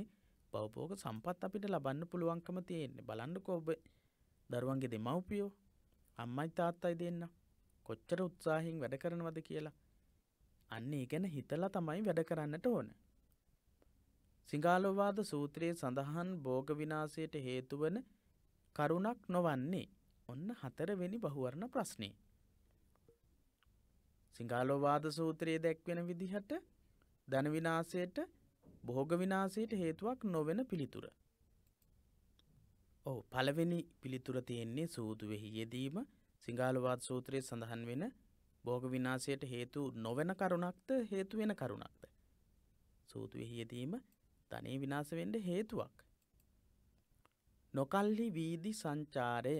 භවභෝග සම්පත් අපිට ලබන්න පුළුවන්කම තියෙන්නේ. බලන්නකෝ ඔබ දරුවන්ගේ දෙමව්පියෝ, අම්මයි තාත්තයි දෙන්න කොච්චර උත්සාහයෙන් වැඩ කරනවද කියලා. අන්න ඒ ගැන හිතලා තමයි වැඩ කරන්නට ඕන. සිඟාලෝවාද සූත්‍රයේ සඳහන් භෝග විනාශයට හේතු වන කරුණක් නොවන්නේ. ඔන්න 4 වෙනි බහුවර්ණ ප්‍රශ්නේ. සිඟාලෝවාද සූත්‍රයේ දැක්වෙන විදිහට ධන විනාශයට, භෝග විනාශයට හේතුවක් නොවන පිළිතුර. ඔව්, පළවෙනි පිළිතුර තියෙන්නේ සූදු වෙහි යෙදීම. සිඟාලෝවාද සූත්‍රයේ සඳහන් වෙන භෝග විනාශයට හේතු නොවන කරුණක්ද හේතු වෙන කරුණක්ද? සූදු වෙහි යෙදීම ධනෙ විනාශ වෙන්න හේතුවක්. නොකල්හි වීදි සංචාරය.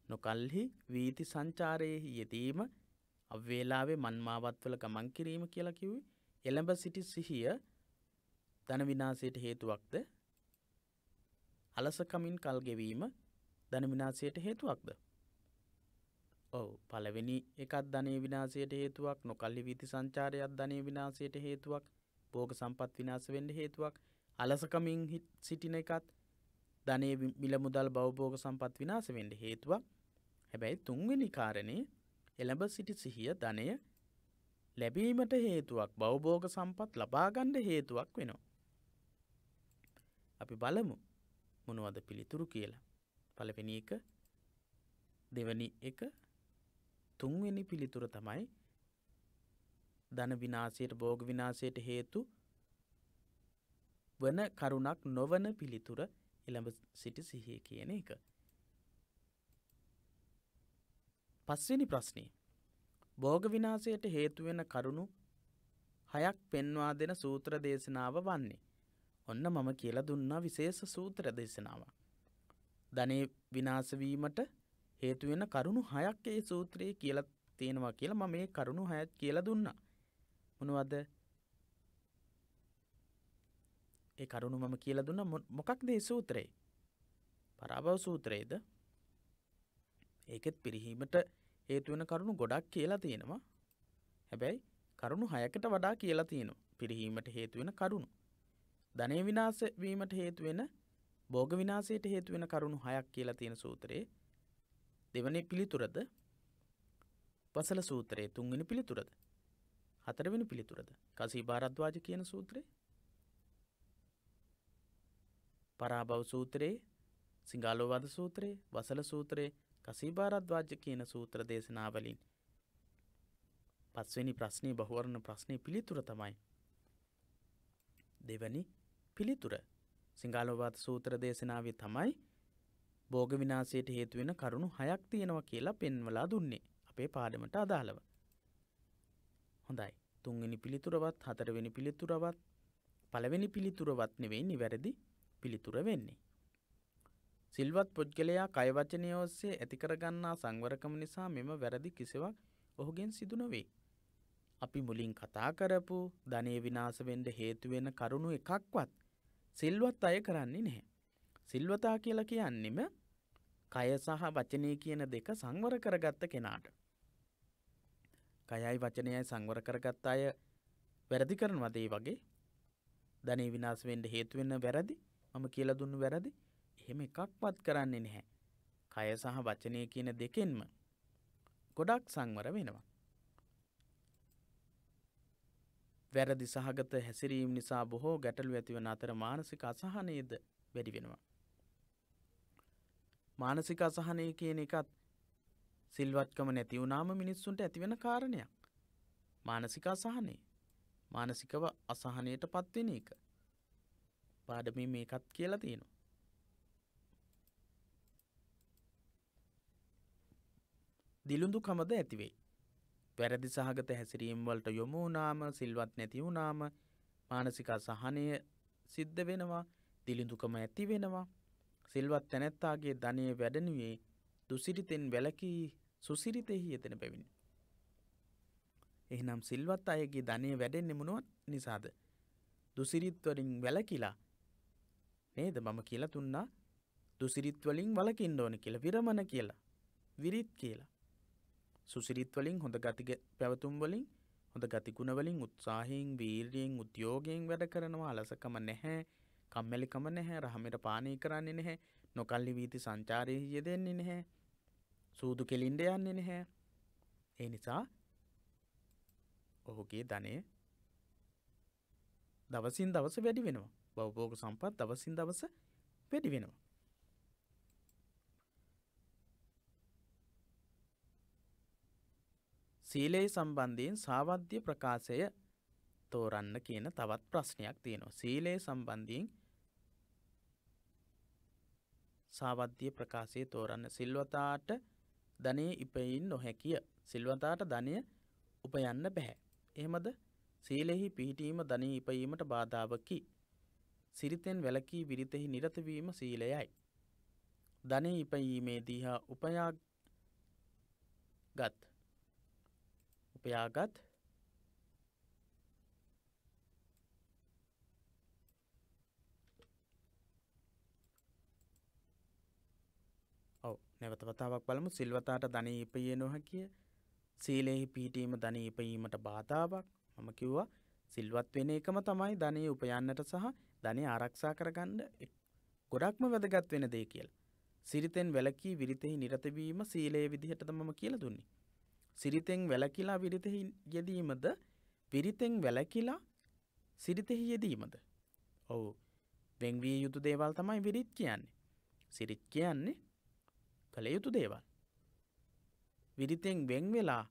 නොකල්හි වීති සංචාරයේ යෙදීම, අවේලාවේ මන්මාවත්වල ගමන් කිරීම කියලා කිව්වේ එළඹ සිටි සිහිය ධන විනාශයට හේතුවක්ද? අලසකමින් කල් ගෙවීම ධන විනාශයට හේතුවක්ද? ඔව්, පළවෙනි එකත් ධනෙ විනාශයට හේතුවක්, නොකල්හි වීති සංචාරයත් ධනෙ විනාශයට හේතුවක්, භෝග සම්පත් විනාශ වෙන්න හේතුවක්, අලසකමින් සිටින එකත් ධනෙ මිල මුදල් භවභෝග සම්පත් විනාශ වෙන්න හේතුවක්. හැබැයි තුන්වෙනි කාරණේ එළඹ සිටි සිහිය ධනය ලැබීමට හේතුවක්, භවභෝග සම්පත් ලබා ගන්න හේතුවක් වෙනවා. අපි බලමු මොනවද පිළිතුරු කියලා. පළවෙනි එක, දෙවෙනි එක, තුන්වෙනි පිළිතුර තමයි ධන විනාශයට, භෝග විනාශයට හේතු වන කරුණක් නොවන පිළිතුර එළඹ සිටි සිහිය කියන එක. පස්වෙනි ප්‍රශ්නේ, භෝග විනාශයට හේතු වෙන කරුණු 6ක් පෙන්වා දෙන සූත්‍ර දේශනාව වන්නේ. ඔන්න මම කියලා දුන්නා විශේෂ සූත්‍ර දේශනාවක්. ධනෙ විනාශ වීමට හේතු වෙන කරුණු 6ක් ඒ සූත්‍රයේ කියලා තියෙනවා කියලා මම මේ කරුණු 6ක් කියලා දුන්නා. මොනවද? ඒ කරුණු මම කියලා දුන්නා. මොකක්ද ඒ සූත්‍රය? පරාභව සූත්‍රයේද? ඒකෙත් පිරිහීමට හේතු වෙන කරුණු ගොඩක් කියලා තියෙනවා. හැබැයි කරුණු 6කට වඩා කියලා තියෙනවා පිරිහීමට හේතු වෙන කරුණු. ධනෙ විනාශ වීමට හේතු වෙන, භෝග විනාශයට හේතු වෙන කරුණු 6ක් කියලා තියෙන සූත්‍රයේ දෙවෙනි පිළිතුරද, වසල සූත්‍රයේ තුන්වෙනි පිළිතුරද, හතරවෙනි පිළිතුරද කසී භාරද්වාජ කියන සූත්‍රයේ, පරාභව සූත්‍රයේ, සිඟාලෝවාද සූත්‍රයේ, වසල සූත්‍රයේ, කසී භාරද්වාජ කියන සූත්‍ර දේශනාවලින් පස්වෙනි ප්‍රශ්නේ, බහුවර්ණ ප්‍රශ්නේ පිළිතුර තමයි දෙවැනි පිළිතුර. සිඟාලෝවාද සූත්‍ර දේශනාවේ තමයි භෝග විනාශයට හේතු වෙන කරුණු 6ක් තියෙනවා කියලා පෙන්වලා දුන්නේ අපේ පාඩමට අදාළව. හොඳයි. තුන්වෙනි පිළිතුරවත්, හතරවෙනි පිළිතුරවත්, පළවෙනි පිළිතුරවත් නෙවෙයි නිවැරදි පිළිතුර වෙන්නේ. සිල්වත් පුද්ගලයා කය වචනය ඔස්සේ ඇති කරගන්නා සංවරකම නිසා මෙම වැරදි කිසිවක් ඔහුගෙන් සිදු නොවේ. අපි මුලින් කතා කරපු ධනය විනාශ වෙන්න හේතු වෙන කරුණු එකක්වත් සිල්වත් අය කරන්නේ නැහැ. සිල්වතා කියලා කියන්නෙම කය සහ වචනය කියන දෙක සංවර කරගත්ත කෙනාට. කයයි වචනයයි සංවර කරගත්ත අය වැරදි කරනවද ඒ වගේ? ධනය විනාශ වෙන්න හේතු වෙන වැරදි මම කියලා දුන්නු වැරදි එහෙම එකක්වත් කරන්නේ නැහැ. කය සහ වචනය කියන දෙකෙන්ම ගොඩක් සංවර වෙනවා. වැරදි සහගත හැසිරීම නිසා බොහෝ ගැටලු ඇතිවන අතර මානසික අසහනයද වැඩි වෙනවා. මානසික අසහනය කියන එකත් සිල්වත්කම නැති වුණාම මිනිස්සුන්ට ඇතිවෙන කාරණයක්. මානසික අසහනය. මානසිකව අසහනයට පත්වෙන එක. පාඩමේ මේකත් කියලා තියෙනවා. දිලුඳුකමද ඇතිවෙයි. වැරදි සහගත හැසිරීම් වලට යොමු වුණාම සිල්වත් නැති වුණාම මානසික අසහනය සිද්ධ වෙනවා. දිලුඳුකම ඇති වෙනවා. සිල්වත් තැනැත්තාගේ ධනය වැඩෙනුවේ දුසිරිතෙන් වැළකී සුසිරිතෙහි යෙදෙන බැවිනි. එහෙනම් සිල්වත් අයගේ ධනය වැඩෙන්නේ මොනවත් නිසාද? දුසිරිත් වලින් වැළකීලා නේද? මම කියලා තුන්නා දුසිරිත් වලින් වළකින්න ඕන කියලා. විරමණ කියලා. විරිත් කියලා. සුසිරිත් වලින් හොඳ ගති පැවතුම් වලින් හොඳ ගති ගුණ වලින් උත්සාහයෙන් වීර්යයෙන් උද්‍යෝගයෙන් වැඩ කරනවා. අලසකම නැහැ. කම්මැලිකම නැහැ. රහමෙට පානය කරන්නේ නැහැ. නොකල්ලි වීති සංචාරයේ යෙදෙන්නේ නැහැ. සූදු කෙලින්ද යන්නේ නැහැ. ඒ නිසා ඔහුගේ ධනය දවසින් දවස වැඩි වෙනවා. භවභෝග සම්පත් දවසින් දවස වැඩි වෙනවා. සීලේ සම්බන්ධයෙන් සාවද්‍ය ප්‍රකාශය තෝරන්න කියන තවත් ප්‍රශ්නයක් තියෙනවා. සීලේ සම්බන්ධයෙන් සාවද්‍ය ප්‍රකාශය තෝරන්න. සිල්වතාට ධනෙ ඉපෙයින් නොහැකිය. සිල්වතාට ධනය උපයන්න බෑ. එහෙමද? සීලෙහි පිහිටීම ධනෙ ඉපීමට බාධාවකි. සිරිතෙන් වැළකී විරිතෙහි නිරත වීම සීලයයි. ධනෙ ඉපීමේදී හා උපයාගත් නැවත වතාවක් බලමු. සිල්වතාට ධනෙ ඉපිය නොහැකිය. සීලෙහි පිහිටීම ධනෙ ඉපීමට බාධාවක්. මම කිව්වා සිල්වත් වෙන එකම තමයි ධනෙ උපයන්නට සහ ධනෙ ආරක්ෂා කරගන්න ගොඩක්ම වැදගත් වෙන දේ කියලා. සිරිතෙන් වැළකී විරිතෙහි නිරත වීම සීලයේ විදිහටද මම කියලා දුන්නේ. සිරිතෙන් වැළකීලා විරිතෙහි යෙදීමද විරිතෙන් වැළකීලා සිරිතෙහි යෙදීමද? ඔව්. වෙන්විය යුතු දේවල් තමයි විරිත් කියන්නේ. සිරිත් කියන්නේ කළ යුතු දේවල්. විරිතෙන් වෙන් වෙලා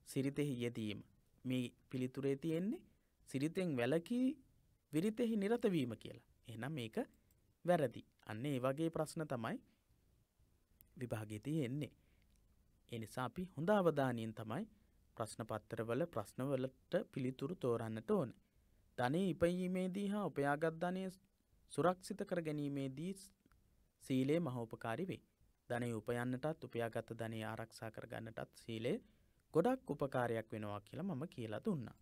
සිරිතෙහි යෙදීම. මේ පිළිතුරේ තියෙන්නේ සිරිතෙන් වැළකී විරිතෙහි නිරත වීම කියලා. එහෙනම් මේක වැරදි. අන්න ඒ වගේ ප්‍රශ්න තමයි විභාගයේ තියෙන්නේ. ඒ නිසා අපි හොඳ අවධානයෙන් තමයි ප්‍රශ්න පත්‍රවල ප්‍රශ්නවලට පිළිතුරු තෝරන්නට ඕන. ධනෙ ඉපයීමේදී හා උපයාගත් ධනය සුරක්ෂිත කර ගැනීමේදී සීලය මහෝපකාරී වේ. ධනෙ උපයන්නටත් උපයාගත් ධනෙ ආරක්ෂා කර ගන්නටත් සීලය ගොඩක් උපකාරයක් වෙනවා කියලා මම කියලා දුන්නා.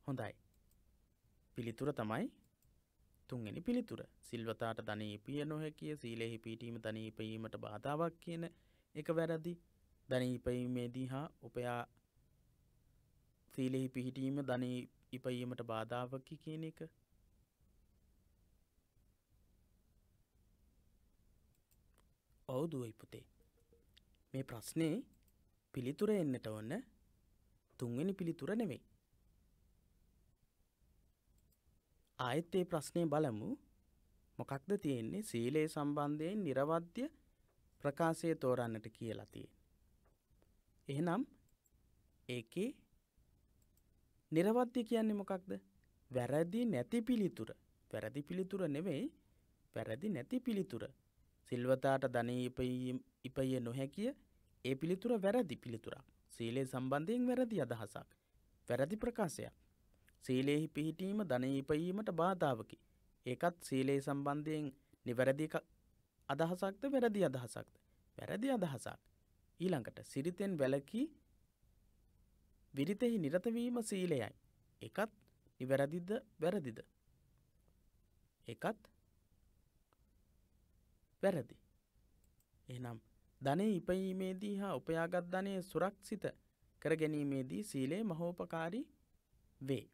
හොඳයි. පිළිතුර තමයි තුන්වෙනි පිළිතුර. සිල්වතාට ධනෙ ඉපිය නොහැකිය. සීලෙහි පිහිටීම ධනෙ ඉපීමට බාධාවක් කියන එක වැරදි. ධනෙ ඉපීමේදී හා සීලෙහි පිහිටීම ධනෙ ඉපීමට බාධාවකි කියන එක ඔව් දුවයි පුතේ. මේ ප්‍රශ්නේ පිළිතුර එන්නට ඕන තුන්වෙනි පිළිතුර නෙවෙයි. ආයෙත් මේ ප්‍රශ්නේ බලමු. මොකක්ද තියෙන්නේ? සීලේ සම්බන්ධයෙන් නිර්වද්‍ය ප්‍රකාශය තෝරන්නට කියලා තියෙන්නේ. එහෙනම් ඒකේ නිර්වද්‍ය කියන්නේ මොකක්ද? වැරදි නැති පිළිතුර. වැරදි පිළිතුර නෙවෙයි, වැරදි නැති පිළිතුර. සිල්වතාට ධනෙ ඉපිය නොහැකිය. ඒ පිළිතුර වැරදි පිළිතුරක්. සීලේ සම්බන්ධයෙන් වැරදි අදහසක්. වැරදි ප්‍රකාශයක්. සීලෙහි පිහිටීම ධනෙ ඉපීමට බාධාවකි. ඒකත් සීලේ සම්බන්ධයෙන් නිවැරදි අදහසක්ද වැරදි අදහසක්ද? වැරදි අදහසක්. ඊළඟට සිරිතෙන් වැළකී විරිතෙහි නිරත වීම සීලයයි. එකත් නිවැරදිද වැරදිද? එකත් වැරදි. එහෙනම් ධනෙ ඉපයීමේදී හා උපයාගත් ධනෙ සුරක්ෂිත කර ගැනීමේදී සීලය මහෝපකාරී වේ.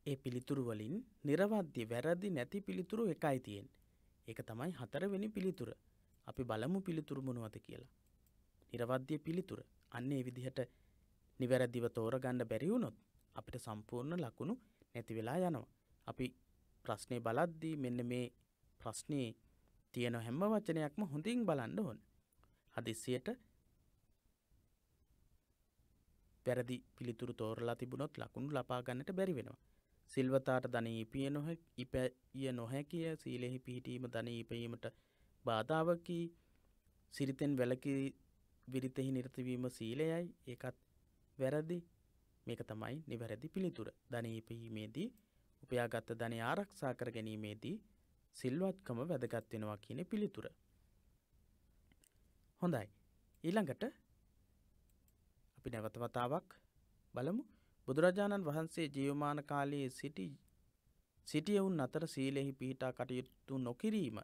ඒ පිළිතුරු වලින් නිර්වද්‍ය වැරදි නැති පිළිතුරු එකයි තියෙන්නේ. ඒක තමයි 4 වෙනි පිළිතුර. අපි බලමු පිළිතුරු මොනවද කියලා. නිර්වද්‍ය පිළිතුර. අන්න ඒ විදිහට නිවැරදිව තෝරගන්න බැරි වුණොත් අපිට සම්පූර්ණ ලකුණු නැති වෙලා යනවා. අපි ප්‍රශ්නේ බලද්දී මෙන්න මේ ප්‍රශ්නේ තියෙන හැම වචනයක්ම හොඳින් බලන්න ඕන. හදිස්සියට වැරදි පිළිතුරු තෝරලා තිබුණොත් ලකුණු ලබා ගන්නට බැරි වෙනවා. සිල්වතාට ධනෙ ඉපිය නොහැකිය, සීලෙහි පිහිටීම ධනෙ ඉපීමට බාධාවකි, සිරිතෙන් වැළකී විරිතෙහි නිරත වීම සීලයයි. ඒකත් වැරදි. මේක තමයි නිවැරදි පිළිතුර. ධනෙ ඉපීමේදී උපයාගත් ධනෙ ආරක්ෂා කර ගැනීමේදී සිල්වත්කම වැදගත් වෙනවා කියන පිළිතුර. හොඳයි. ඊළඟට අපි නැවත වතාවක් බලමු. බුදුරජාණන් වහන්සේ ජීවමාන කාලයේ සිටියවුන් අතර සීලෙහි පිහිටා කටයුතු නොකිරීම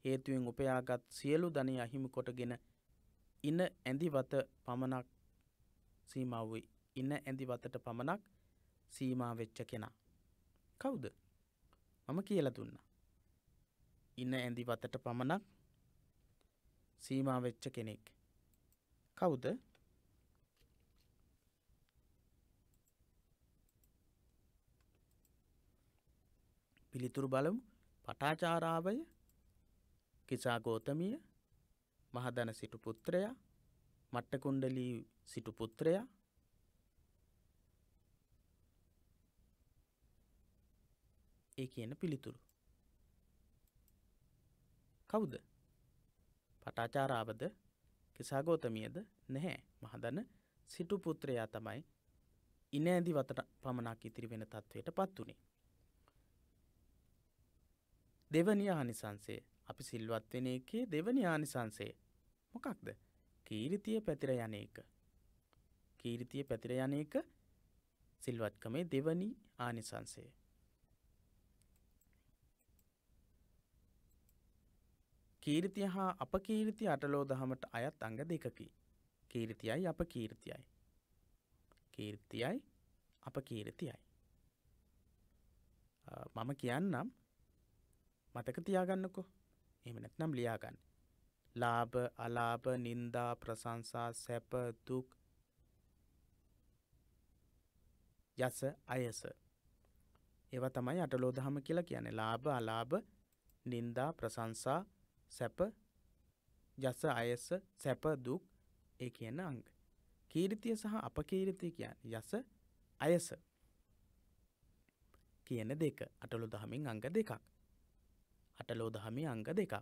හේතුවෙන් උපයාගත් සියලු ධනෙ අහිමි කොටගෙන ඉන ඇඳිවත පමණක් සීමා වූ ඉන ඇඳිවතට පමණක් සීමා වෙච්ච කෙනා. කවුද? මම කියලා දුන්නා. ඉන ඇඳිවතට පමණක් සීමා වෙච්ච කෙනෙක්. කවුද? පිළිතුරු බලමු. පටාචාරාවය, කිසා ගෝතමිය, මහදන සිටු පුත්‍රයා, මට්ටකුණ්ඩලී සිටු පුත්‍රයා, ඒ කියන පිළිතුරු. කවුද? පටාචාරාවද, කිසා ගෝතමියද? නැහැ. මහදන සිටු පුත්‍රයා තමයි ඉන ඇඳි වතට පමණක් ඉතිරි වෙන තත්වයට පත් වුණේ. දෙවනි ආනිසංසය. අපි සිල්වත් වෙන එකේ දෙවනි ආනිසංසය මොකක්ද? කීර්තිය පැතිර යන එක. කීර්තිය පැතිර යන එක සිල්වත්කමේ දෙවනි ආනිසංසය. කීර්තිය හා අපකීර්තිය අටලෝ දහමට අයත් අංග දෙකකි. කීර්තියයි අපකීර්තියයි. කීර්තියයි අපකීර්තියයි. මම කියන්නම් මතක තියාගන්නකෝ. එහෙම නැත්නම් ලියා ගන්න. ලාභ, අලාභ, නිന്ദා, ප්‍රශංසා, සැප, දුක්, යස, අයස. ඒවා තමයි අටලෝ දහම කියලා කියන්නේ. ලාභ, අලාභ, නිന്ദා, ප්‍රශංසා, සැප, යස, අයස, සැප, දුක්, ඒ කියන අංග. කීර්තිය සහ අපකීර්තිය කියන්නේ යස, අයස කියන දෙක. අටලෝ දහමින් අංග දෙකක්. අටලෝ දහමේ අංග දෙකක්.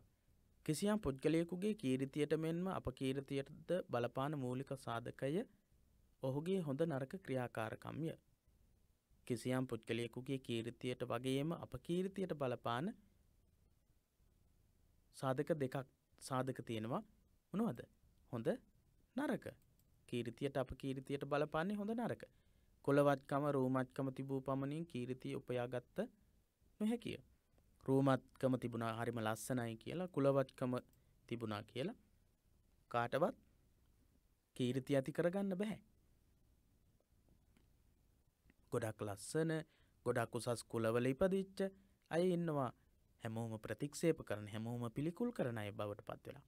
කිසියම් පුද්ගලයෙකුගේ කීර්තියට මෙන්ම අපකීර්තියටද බලපාන මූලික සාධකය ඔහුගේ හොඳ නරක ක්‍රියාකාරකම්ය. කිසියම් පුද්ගලයෙකුගේ කීර්තියට වගේම අපකීර්තියට බලපාන සාධක තියෙනවා. මොනවද? හොඳ නරක. කීර්තියට අපකීර්තියට බලපාන්නේ හොඳ නරක. කුලවත්කම, රූමත්කම තිබූ පමණින් කීර්තිය උපයාගත්ත නොහැකිය. රූමත්කම තිබුණා හරිම ලස්සනයි කියලා, කුලවත්කම තිබුණා කියලා කාටවත් කීර්තිය ඇති කරගන්න බෑ. ගොඩක් ලස්සන, ගොඩක් උසස් කුලවල ඉපදිච්ච අය ඉන්නවා. හැමෝම ප්‍රතික්ෂේප කරන, හැමෝම පිළිකුල් කරන අය බවට පත් වෙලා.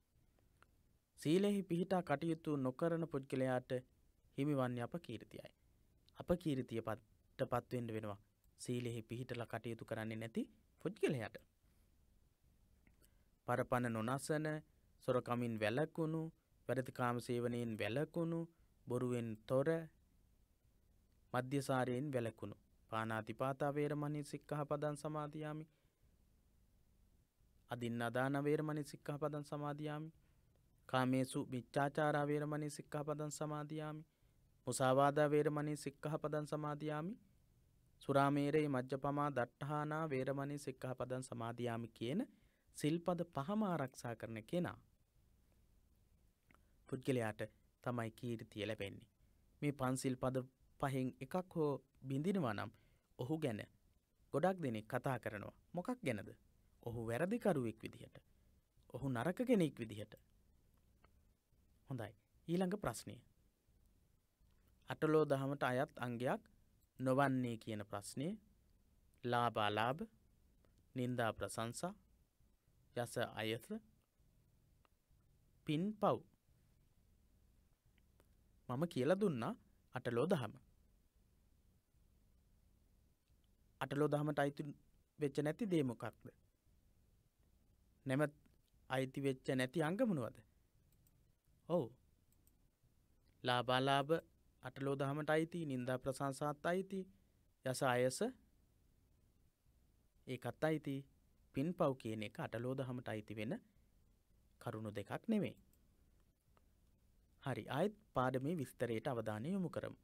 සීලෙහි පිහිටා කටයුතු නොකරන පුද්ගලයාට හිමිවන්නේ අපකීර්තියයි. අපකීර්තියටපත් වෙන්න වෙනවා සීලෙහි පිහිටලා කටයුතු කරන්නේ නැති පුද්ගලයාට. පරපණ නොනසන, සොරකමින් වැළකුණු, වැරදිකාම සේවනයෙන් වැළකුණු, බොරුවෙන් තොර, මද්යසාරයෙන් වැළකුණු, පානාතිපාතා වේරමණී සික්ඛාපදං සමාදියාමි, අදින්නාදාන වේරමණී සික්ඛාපදං සමාදියාමි, කාමේසු මිච්ඡාචාරා වේරමණී සික්ඛාපදං සමාදියාමි, මුසාවාදා වේරමණී සික්ඛාපදං සමාදියාමි, සුරාමේරේ මජ්ජපමා දට්ඨානා වේරමණී සික්ඛාපදං සමාදියාමි කියන සිල්පද පහම ආරක්ෂා කරන කෙනා පුද්ගලයාට තමයි කීර්තිය ලැබෙන්නේ. මේ පන්සිල් පද පහෙන් එකක් හෝ බිඳිනවා නම් ඔහු ගැන ගොඩක් දෙනෙක් කතා කරනවා. මොකක් ගැනද? ඔහු වැරදිකරුවෙක් විදිහට. ඔහු නරක කෙනෙක් විදිහට. හොඳයි. ඊළඟ ප්‍රශ්නය. අටලෝ දහමට අයත් අංගයක් නොවන්නේ කියන ප්‍රශ්නය. ලාභ අලාභ, නින්දා ප්‍රශංසා, යස අයස, පින් පව්. මම කියලා දුන්නා අටලෝ දහම. අටලෝ දහමට අයිති වෙච්ච නැති දේ මොකක්ද? නැමත් අයිති වෙච්ච නැති අංග මොනවද? ඔව්. ලාභ අලාභ අටලෝ දහමට අයිති, නින්දා ප්‍රශංසාත් අයිති, යස අයස ඒකත් අයිති, පින් පව් කියන එක අටලෝ දහමට අයිති වෙන කරුණු දෙකක් නෙමෙයි. හරි, ආයෙත් පාඩමේ විස්තරයට අවධානය යොමු කරමු.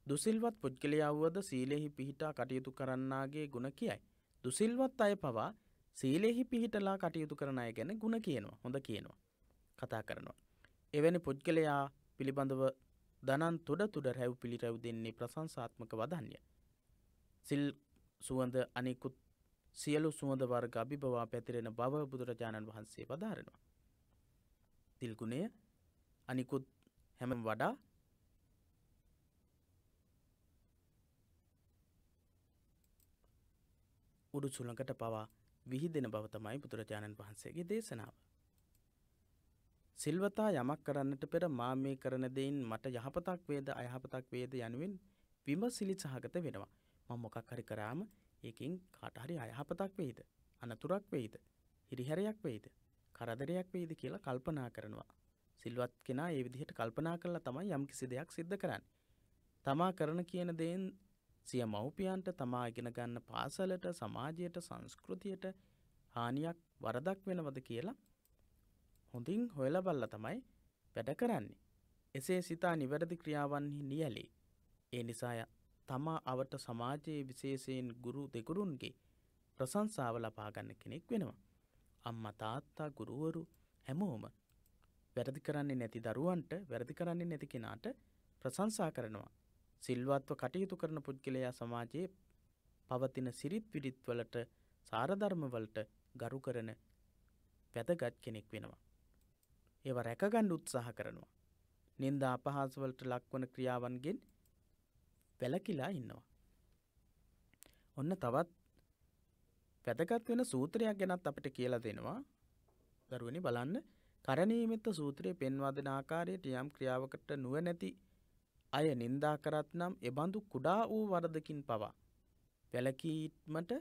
දුසිල්වත් පුද්ගලයා වුවද සීලෙහි පිහිටා කටයුතු කරන්නාගේ ගුණ කියයි. දුසිල්වත් අය පවා සීලෙහි පිහිටලා කටයුතු කරන අය ගැන ගුණ කියනවා, හොඳ කියනවා, කතා කරනවා. එවැනි පුද්ගලයා පිළිබඳව දනන් තුඩ රැව් පිළිරැව් දෙන්නේ ප්‍රශංසාත්මක වදන්ය. සිල් සුවඳ අනිකුත් සියලු සුවඳ වර්ග අභිබවා පැතිරෙන බව බුදුරජාණන් වහන්සේ වදාරනවා. තිල් ගුණය අනිකුත් හැම වඩා උඩු සුළඟට පවා විහිදෙන බව තමයි බුදුරජාණන් වහන්සේගේ දේශනාව. සිල්වතා යමක් කරන්නට පෙර මා මේ කරන දෙයින් මට යහපතක් වේද අයහපතක් වේද යනුවෙන් විමසිලි සහගත වෙනවා. මම මොකක් හරි කරාම ඒකෙන් කාට හරි අයහපතක් වෙයිද, අනතුරක් වෙයිද, හිරිහැරයක් වෙයිද, කරදරයක් වෙයිද කියලා කල්පනා කරනවා. සිල්වත් කෙනා ඒ විදිහට කල්පනා කරලා තමයි යම්කිසි දෙයක් සිද්ධ කරන්නේ. තමා කරන කියන දේෙන් සිය මව්පියන්ට, තමා ඉගෙන ගන්න පාසලට, සමාජයට, සංස්කෘතියට හානියක් වරදක් වෙනවද කියලා හොඳින් හොයලා බලලා තමයි වැඩ කරන්නේ. එසේ සිතා නිවැරදි ක්‍රියාවන්හි නියැලේ. ඒ නිසා තමා අවට සමාජයේ විශේෂයෙන් ගුරු දෙගුරුන්ගේ ප්‍රශංසාව ලබා ගන්න කෙනෙක් වෙනවා. අම්මා තාත්තා ගුරුවරු හැමෝම වැරදි කරන්නේ නැති දරුවන්ට, වැරදි කරන්නේ නැති කෙනාට ප්‍රශංසා කරනවා. සිල්වත්ව කටයුතු කරන පුද්ගලයා සමාජයේ පවතින සිරිත් විරිත් වලට, සාරධර්ම වලට ගරු කරන වැදගත් කෙනෙක් වෙනවා. ඒවා රැකගන්න උත්සාහ කරනවා. නින්දා අපහාස වලට ලක්වන ක්‍රියාවන්ගෙන් වැළකීලා ඉන්නවා. ඔන්න තවත් වැදගත් වෙන සූත්‍රයක් ගැනත් අපිට කියලා දෙනවා. දරුවනි බලන්න, කරණීයමෙත්ත සූත්‍රයේ පෙන්වා දෙන ආකාරයට යම් ක්‍රියාවකට නුවණැති අය නින්දා කරත් නම් එබඳු කුඩා වූ වරදකින් පවා වැළකීමට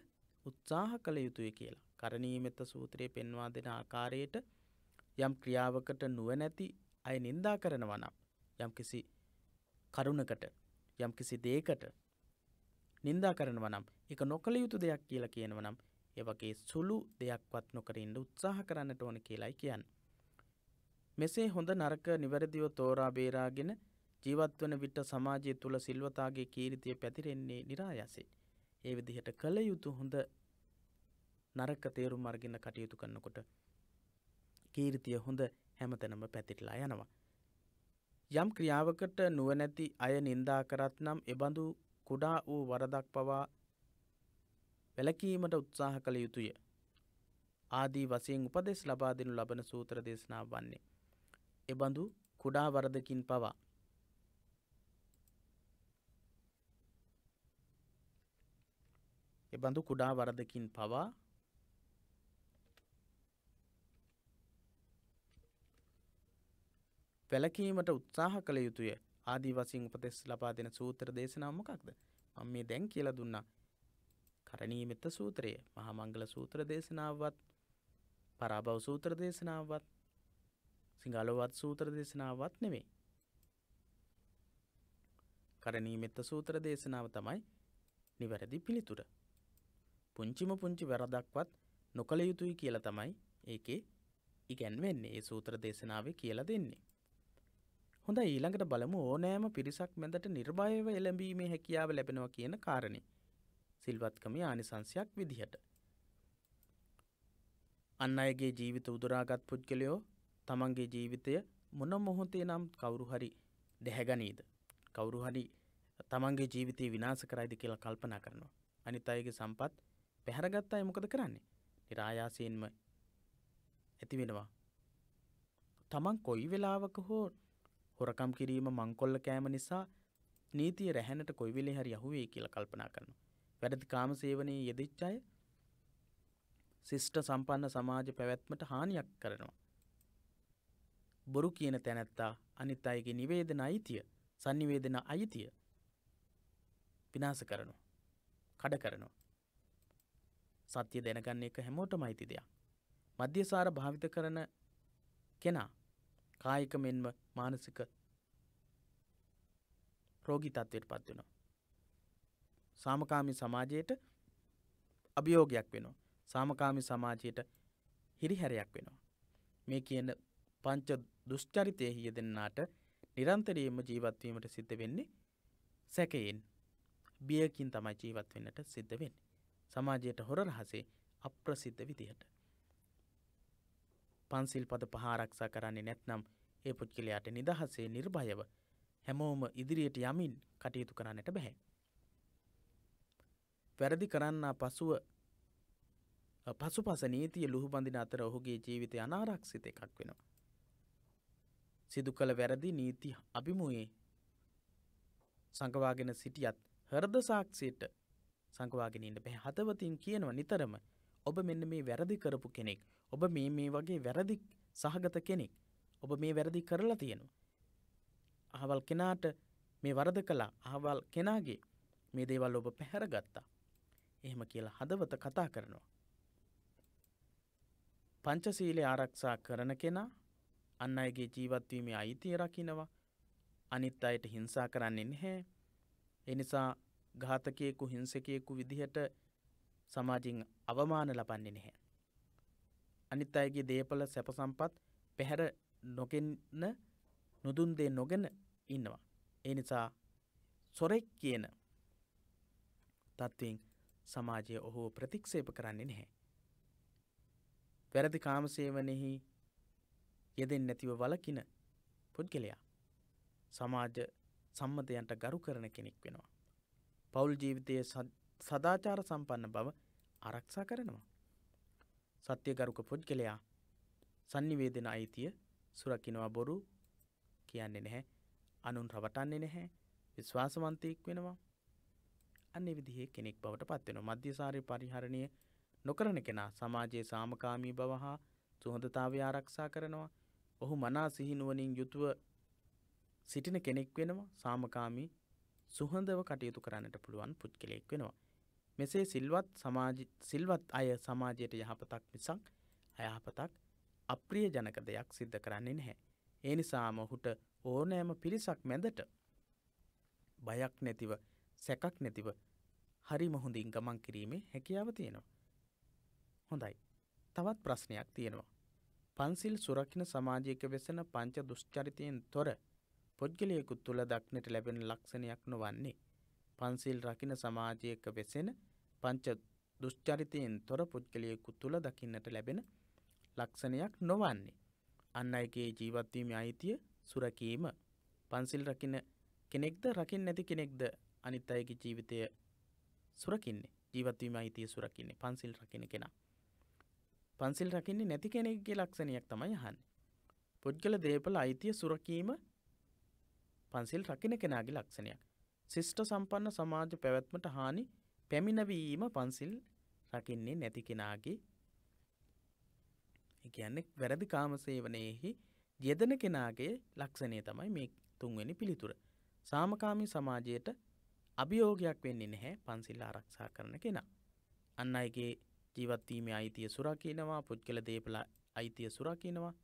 උත්සාහ කළ යුතුය කියලා. කරණීයමෙත්ත සූත්‍රයේ පෙන්වා දෙන ආකාරයට යම් ක්‍රියාවකට නුවණැති අය නින්දා කරනවා නම්, යම්කිසි කරුණකට, යම්කිසි දෙයකට නින්දා කරනවා නම්, ඒක නොකළ යුතු දෙයක් කියලා කියනවා නම්, ඒ වගේ සුළු දෙයක්වත් නොකර ඉන්න උත්සාහ කරන්නට ඕන කියලායි කියන්නේ. මෙසේ හොඳ නරක නිවැරදිව තෝරා බේරාගෙන ජීවත් වන විට සමාජය තුළ සිල්වතාගේ කීර්තිය පැතිරෙන්නේ નિરાයසෙන්. ඒ විදිහට කළ යුතු හොඳ නරක තේරුම් අරගෙන කටයුතු කරනකොට කීර්තිය හොඳ හැමතැනම පැතිරලා යනවා. යම් ක්‍රියාවකට නුවණැති අය නින්දා කරත් නම් එබඳු කුඩා වූ වරදක් පවා වැළකීමට උත්සාහ කළ යුතුය. ආදී වශයෙන් උපදෙස් ලබා දෙනු ලබන සූත්‍ර දේශනාව වන්නේ. එබඳු කුඩා වරදකින් පවා වැළකීමට උත්සාහ කළ යුතුය. ආදී වශයෙන් උපදෙස් ලබා දෙන සූත්‍ර දේශනාව මොකක්ද? මම මේ දැන් කියලා දුන්නා. කරණීයමෙත්ත සූත්‍රය, මහා මංගල සූත්‍ර දේශනාවවත්, පරාභව සූත්‍ර දේශනාවවත්, සිංහලවත් සූත්‍ර දේශනාවවත් නෙමෙයි. කරණීයමෙත්ත සූත්‍ර දේශනාව තමයි නිවැරදි පිළිතුර. පුංචිම පුංචි වැරදක්වත් නොකළ යුතුයි කියලා තමයි ඒකේ ඉගැන්වෙන්නේ. ඒ සූත්‍ර දේශනාවේ කියලා දෙන්නේ. හොඳයි, ඊළඟට බලමු ඕනෑම පිරිසක් මැදට නිර්භයව එළඹීමේ හැකියාව ලැබෙනවා කියන කාරණේ. සිල්වත්කමේ ආනිසංශයක් විදිහට. අන් අයගේ ජීවිත උදුරාගත් පුද්ගලයෝ තමන්ගේ ජීවිතය මොන මොහොතේ නම් කවුරු හරි දැහැගනීද, කවුරු හරි තමන්ගේ ජීවිතය විනාශ කරයිද කියලා කල්පනා කරනවා. අනිත් අයගේ සම්පත් පැහැරගත්ත අය මොකද කරන්නේ? නිරායාසයෙන්ම ඇති වෙනවා. තමන් කොයි වෙලාවක හෝ හොරකම් කිරීම, මංකොල්ල කෑම නිසා නීතිය රැහැනට කොයි වෙලේ හරි යහුවේ කියලා කල්පනා කරනවා. වැරදි කාම සේවනයේ යෙදිච්ච අය ශිෂ්ට සම්පන්න සමාජ පැවැත්මට හානියක් කරනවා. බොරු කියන තැනැත්තා අනිත් අයගේ නිවේදන අයිතිය, sannivedana අයිතිය විනාශ කරනවා, කඩ කරනවා. සත්‍ය දැනගන්න එක හැමෝටම අයිති දෙයක්. මධ්‍යසාර භාවිත කරන කෙනා කායික මෙන්ම මානසික රෝගී තත්ත්වයට පත් වෙනවා. සාමකාමී සමාජයට අභියෝගයක් වෙනවා. සාමකාමී සමාජයට හිරිහැරයක් වෙනවා. මේ කියන පංච දුෂ්චරිතයේ යෙදෙන්නාට නිරන්තරයෙන්ම ජීවත් වීමට සිද්ධ වෙන්නේ සැකයෙන්, බියකින් තමයි ජීවත් වෙන්නට සිද්ධ වෙන්නේ. සමාජයට හොර රහසේ අප්‍රසිද්ධ විදිහට. පන්සිල් පද 5 ආරක්ෂා කරන්නේ නැත්නම් ඒ පුද්ගලයාට නිදහසේ නිර්භයව හැමෝම ඉදිරියට යමින් කටයුතු කරන්නට බෑ. වැරදි කරන්නා පසුපස නීතිය ලුහුබඳින අතර ඔහුගේ ජීවිතය අනාරක්ෂිත එකක් වෙනවා. සිදු කළ වැරදි නීති අභිමුවේ සංකවාගෙන සිටියත් හෘද සාක්ෂියට සංකවාගෙන ඉන්න බෑ. හදවතින් කියනවා නිතරම ඔබ මෙන්න මේ වැරදි කරපු කෙනෙක්. ඔබ මේ වගේ වැරදි සහගත කෙනෙක්. ඔබ මේ වැරදි කරලා තියෙනවා. අහවල් කෙනාට මේ වරද කළා. අහවල් කෙනාගේ මේ දේවල් ඔබ පැහැරගත්තා. එහෙම කියලා හදවත කතා කරනවා. පංචශීලයේ ආරක්ෂා කරන කෙනා අන් අයගේ ජීවත් වීමේ අයිතිය රකින්නවා. අනිත් අයට හිංසා කරන්නේ නැහැ. ඒ නිසා ඝාතකයෙකු, හිංසකයෙකු විදිහට සමාජයෙන් අවමාන ලබන්නේ නැහැ. අනිත් අයගේ දේපල, සැප සම්පත් පැහැර නොගෙන, නුදුන් දේ නොගෙන ඉන්නවා. ඒ නිසා සොරෙක් කියන තත්වයෙන් සමාජය ඔහු ප්‍රතික්ෂේප කරන්නේ නැහැ. වැරදි කාමසේවනෙහි යෙදෙන්නේ නැතිව වළකින පුද්ගලයා සමාජ සම්මතයන්ට ගරු කරන කෙනෙක් වෙනවා. පෞල් ජීවිතයේ සදාචාර සම්පන්න බව ආරක්ෂා කරනවා. සත්‍යගරුක පුද්ගලයා sannivedana අයිතිය සුරකින්නවා. බොරු කියන්නේ නැහැ, අනුන් රවටන්නේ නැහැ, විශ්වාසවන්තයෙක් වෙනවා. අන්නේ විදිහේ කෙනෙක් බවට පත් වෙනවා. මධ්‍යසාරී පරිහරණය නොකරන කෙනා සමාජයේ සාමකාමී බව හා සුහදතාවය ආරක්ෂා කරනවා. ඔහු මනා සිහිනුවණින් යුතුව සිටින කෙනෙක් වෙනවා. සාමකාමී සුහදව කටයුතු කරන්නට පුළුවන් පුද්ගලයෙක් වෙනවා. මෙසේ සිල්වත් අය සමාජයට යහපතක් මිසක් අයහපතක්, අප්‍රිය ජනක දෙයක් සිද්ධ කරන්නේ නැහැ. ඒ නිසාම ඔහුට ඕනෑම පිරිසක් මැදට බයක් නැතිව, සැකක් නැතිව හරිම හොඳින් ගමන් කිරීමේ හැකියාව තියෙනවා. හොඳයි. තවත් ප්‍රශ්නයක් තියෙනවා. පන්සිල් සුරකින්න සමාජයක වෙසෙන පංච දුෂ්චරිතයෙන් තොර පුද්ගලයෙකු තුළ දක්නට ලැබෙන ලක්ෂණයක් නොවන්නේ. පන්සිල් රකින්න සමාජයක වෙසෙන පංච දුෂ්චරිතයෙන් තොර පුද්ගලයෙකු තුළ දකින්නට ලැබෙන ලක්ෂණයක් නොවන්නේ. අන් අයගේ ජීවත් වීමේ අයිතිය සුරකීම. පන්සිල් රකින්න කෙනෙක්ද, රකින්න නැති කෙනෙක්ද අනිත් අයගේ ජීවිතය සුරකින්නේ? ජීවත් වීමේ අයිතිය සුරකින්නේ පන්සිල් රකින්න කෙනා. පන්සිල් රකින්නේ නැති කෙනෙක්ගේ ලක්ෂණයක් තමයි අහන්නේ. පුද්ගල දේපල අයිතිය සුරකීම පන්සිල් රකින්න කෙනාගේ ලක්ෂණයක්. ශිෂ්ට සම්පන්න සමාජ පැවැත්මට හානි පැමිණවීම පන්සිල් රකින්නේ නැති කෙනාගේ, ඒ කියන්නේ වැරදි කාම සේවනයේහි යෙදෙන කෙනාගේ ලක්ෂණය තමයි මේ තුන්වෙනි පිළිතුර. සාමකාමී සමාජයට අභියෝගයක් වෙන්නේ නැහැ පන්සිල් ආරක්ෂා කරන කෙනා. අන් අයගේ ජීවත් වීමේ අයිතිය සුරකින්නවා, පුද්ගල දේපල අයිතිය සුරකින්නවා.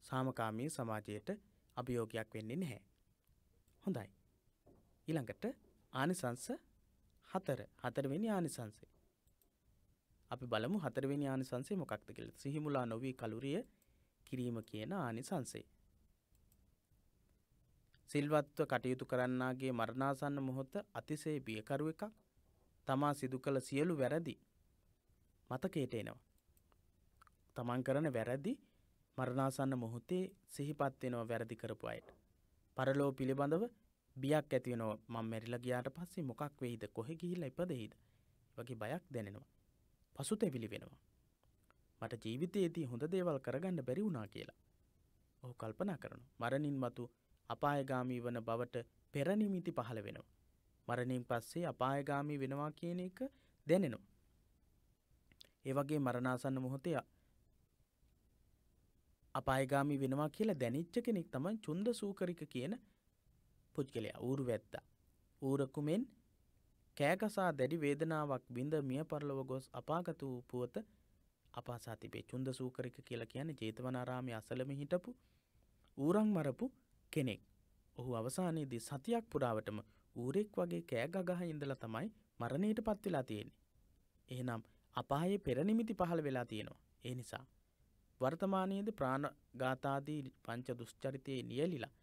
සාමකාමී සමාජයට අභියෝගයක් වෙන්නේ නැහැ. හොඳයි. ඊළඟට ආනිසංස 4. 4 වෙනි ආනිසංසය. අපි බලමු 4 වෙනි ආනිසංසය මොකක්ද කියලා. සිහිමුලා නොවි කලුරිය කිරීම කියන ආනිසංසය. සිල්වත්ව කටයුතු කරන්නාගේ මරණාසන්න මොහොත අතිශය බියකරු එකක්. තමා සිදු කළ සියලු වැරදි මතකයට එනවා. තමන් කරන වැරදි මරණාසන්න මොහොතේ සිහිපත් වෙනවා වැරදි කරපු අයට. පරලෝ පිළිබඳව බියක් ඇති වෙනවා. මම මැරිලා ගියාට පස්සේ මොකක් වෙයිද? කොහෙ ගිහිල්ලා ඉපදෙයිද? වගේ බයක් දැනෙනවා. පසුතැවිලි වෙනවා. මට ජීවිතයේදී හොඳ දේවල් කරගන්න බැරි වුණා කියලා. ඔහු කල්පනා කරනවා. මරණින් මතු අපායගාමී වන බවට පෙර නිමිති පහළ වෙනවා. මරණින් පස්සේ අපායගාමී වෙනවා කියන එක දැනෙනවා. ඒ වගේ මරණාසන්න මොහොතේ අපායගාමී වෙනවා කියලා දැනෙච්ච කෙනෙක් තමයි චුන්ද සූකරික කියන පුද්ගලයා. ඌරු වැද්දා. ඌරකුමෙන් කෑගසා දැඩි වේදනාවක් බිඳ මිය පරලොව ගොස් අපාගත වූ පුවත අපාසා තිබේ. චුන්ද සූකරික කියලා කියන්නේ ජේතවනාරාමයේ අසලම හිටපු ඌරන් මරපු කෙනෙක්. ඔහු අවසානයේදී සතියක් පුරාවටම ඌරෙක් වගේ කෑ ගගහ ඉඳලා තමයි මරණයටපත් වෙලා තියෙන්නේ. එහෙනම් අපායේ පෙර නිමිති පහළ වෙලා තියෙනවා. ඒ නිසා වර්තමානයේදී ප්‍රාණඝාතාදී පංච දුෂ්චරිතයේ නියැලිලා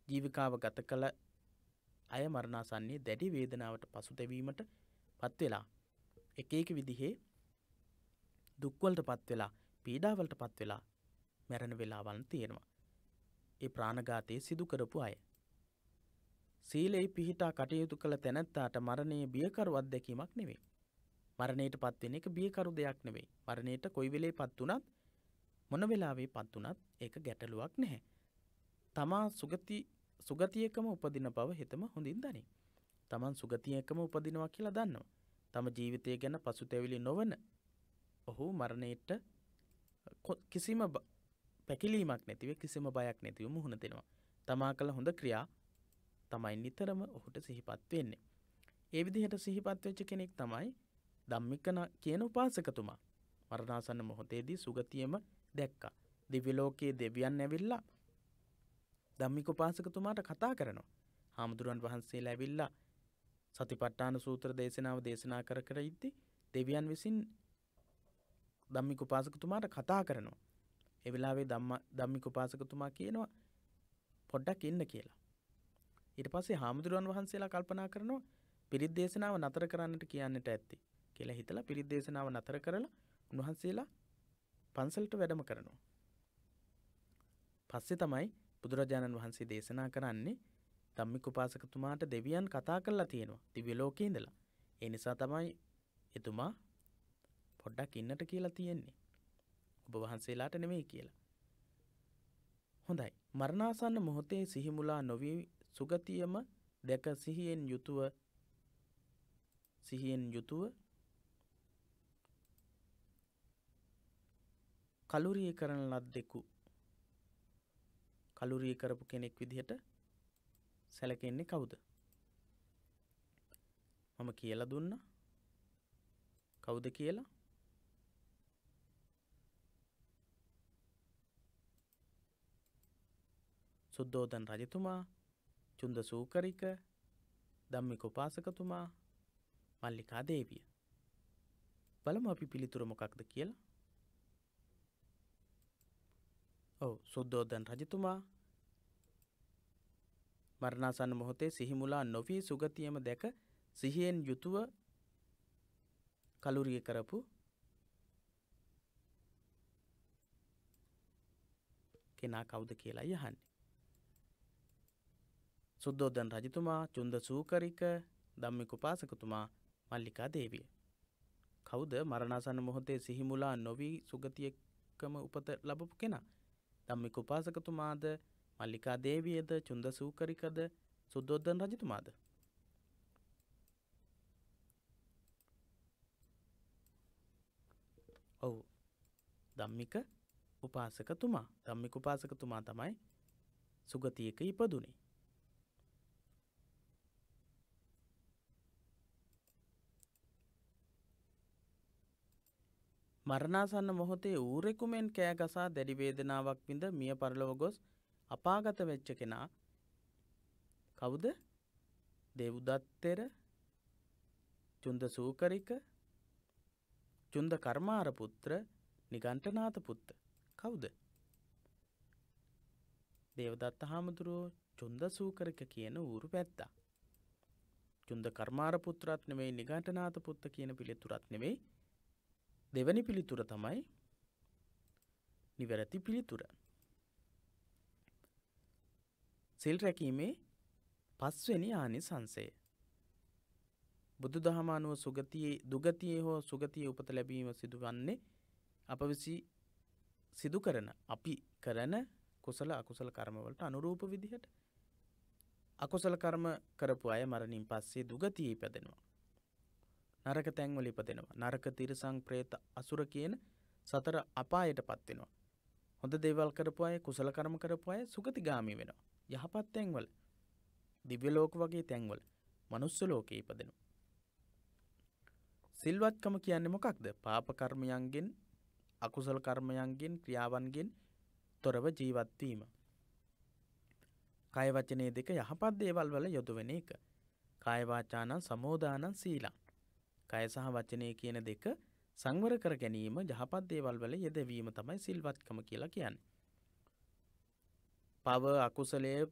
ජීවිකාව ගත කළ අය මරණාසන්නයේ දැඩි වේදනාවට පසුතැවීමට පත් වෙලා එක එක විදිහේ දුක්වලට පත් වෙලා පීඩාවලට පත් වෙලා මැරෙන වෙලාවන් තියෙනවා. ඒ ප්‍රාණඝාතයේ සිදු කරපු අය. සීලේ පිහිටා කටයුතු කළ තැනැත්තාට මරණයේ බියකරු අත්දැකීමක් නෙවෙයි. මරණයට පත් වෙන එක බියකරු දෙයක් නෙවෙයි. මරණයට කොයි වෙලේ පත් වුණත් මොන වෙලාවේ පත් වුණත් ඒක ගැටලුවක් නැහැ. තමා සුගතියකම උපදින බව හිතම හොඳින් දනි. තමන් සුගතියකම උපදිනවා කියලා දන්නවා. තම ජීවිතය ගැන පසුතැවිලි නොවන ඔහු මරණයට කිසිම පැකිලීමක් නැතිව කිසිම බයක් නැතිව මුහුණ දෙනවා. තමා කළ හොඳ ක්‍රියා තමයි නිතරම ඔහුට සිහිපත් වෙන්නේ. ඒ විදිහට සිහිපත් වෙච්ච කෙනෙක් තමයි ධම්මික කියන උපාසකතුමා. මරණාසන්න මොහොතේදී සුගතියම දැක්කා. දිව්‍ය ලෝකයේ දෙවියන් ඇවිල්ලා ධම්මික උපාසකතුමාට කතා කරනවා. හාමුදුරන් වහන්සේලා ඇවිල්ලා සතිපට්ඨාන සූත්‍ර දේශනාව දේශනා කර ඉද්දී දෙවියන් විසින් ධම්මික උපාසකතුමාට කතා කරනවා. ඒ වෙලාවේ ධම්මික උපාසකතුමා කියනවා පොඩ්ඩක් ඉන්න කියලා. ඊට පස්සේ හාමුදුරන් වහන්සේලා කල්පනා කරනවා පිරිත් දේශනාව නතර කරන්නට කියන්නට ඇත්තේ කියලා හිතලා පිරිත් දේශනාව නතර කරලා උන්වහන්සේලා පන්සලට වැඩම කරනවා. පස්සේ තමයි බුදුරජාණන් වහන්සේ දේශනා කරන්නේ ධම්මික උපාසකතුමාට දෙවියන් කතා කරලා තියෙනවා දිව්‍ය ලෝකේ ඉඳලා. ඒ නිසා තමයි එතුමා පොඩ්ඩක් ඉන්නට කියලා තියෙන්නේ. ඔබ වහන්සේලාට නෙමෙයි කියලා. හොඳයි. මරණාසන්න මොහොතේ සිහිමුලා නොවි සුගතියම දැක සිහියෙන් යුතුව කලුරිය කරන ලද්දෙකු කලුරිය කරපු කෙනෙක් විදිහට සැලකෙන්නේ කවුද? මම කියලා දුන්නා. කවුද කියලා? සුද්ධෝදන රජතුමා, චුන්ද සූකරික, ධම්මික උපාසකතුමා, මල්ලිකා දේවිය. බලමු අපි පිළිතුර මොකක්ද කියලා. ඔව්, සුද්ධෝදන රජතුමා මරණාසන්න මොහොතේ සිහිමුලා නොවි සුගතියම දැක සිහියෙන් යුතුව කලුරිය කරපු කෙනා කවුද කියලා යහන්නේ. සුද්ධෝදන රජතුමා, චුන්ද සූකරික, ධම්මික උපාසකතුමා, මල්ලිකා දේවිය. කවුද මරණාසන්න මොහොතේ සිහිමුලා නොවි සුගතියකම උපත ලැබපු කෙනා? ධම්මික උපාසකතුමාද, මල්ලිකා දේවියද, චුන්ද සූකරිකද, සුද්ධෝදන රජතුමාද? ඔව්, ධම්මික උපාසකතුමා. ධම්මික උපාසකතුමා තමයි සුගතියක ඉපදුනේ. මරණාසන්න මොහොතේ ඌරෙකුමෙන් කෑ ගසා දැඩි වේදනාවක් විඳ මිය පරලොව ගොස් අපාගත වෙච්ච කෙනා කවුද? දේවදත්තෙර, චුන්ද සූකරික, චුන්ද කර්මාර පුත්‍ර, නිගණ්ඨනාත පුත්‍ර. කවුද? දේවදත්ත හාමුදුරුවෝ චුන්ද සූකරික කියන ඌරු පැත්තා. චුන්ද කර්මාර පුත්‍රත් නෙවෙයි නිගණ්ඨනාථ පුත්ත කියන පිළිතුරත් නෙවෙයි. දෙවැනි පිළිතුර තමයි නිවැරදි පිළිතුර. සිල් රැකීමේ පස්වෙනි ආනිසංසය. බුදුදහම අනුව දුගතියේ හෝ සුගතියේ උපත ලැබීම සිදුවන්නේ අප සිදු කරන අපි කරන කුසල අකුසල කර්මවලට අනුරූප විදිහට. අකුසල කර්ම කරපු අය මරණින් පස්සේ දුගතියේ ඉපදෙනවා. නරක තැන්වල ඉපදෙනවා. නරක තිරිසං പ്രേත අසුර කියන සතර අපායටපත් වෙනවා. හොඳ දේවල් කරපු අය කුසල කර්ම කරපු අය සුගතිගාමී වෙනවා. යහපත් තැන්වල දිව්‍ය ලෝක වගේ තැන්වල මනුස්ස ලෝකේ ඉපදෙනවා. සිල්වත්කම කියන්නේ මොකක්ද? පාප කර්මයන්ගෙන් අකුසල කර්මයන්ගෙන් ක්‍රියාවන්ගෙන් තොරව ජීවත් වීම. කාය වචනේ දෙක යහපත් දේවල් වල යොදවන එක. කාය වාචානං සමෝදානං සීලං. කාය සහ වචනේ කියන දෙක සංවර කර ගැනීම යහපත් දේවල් වල යෙදවීම තමයි සිල්වත්කම කියලා කියන්නේ. පව අකුසලයේ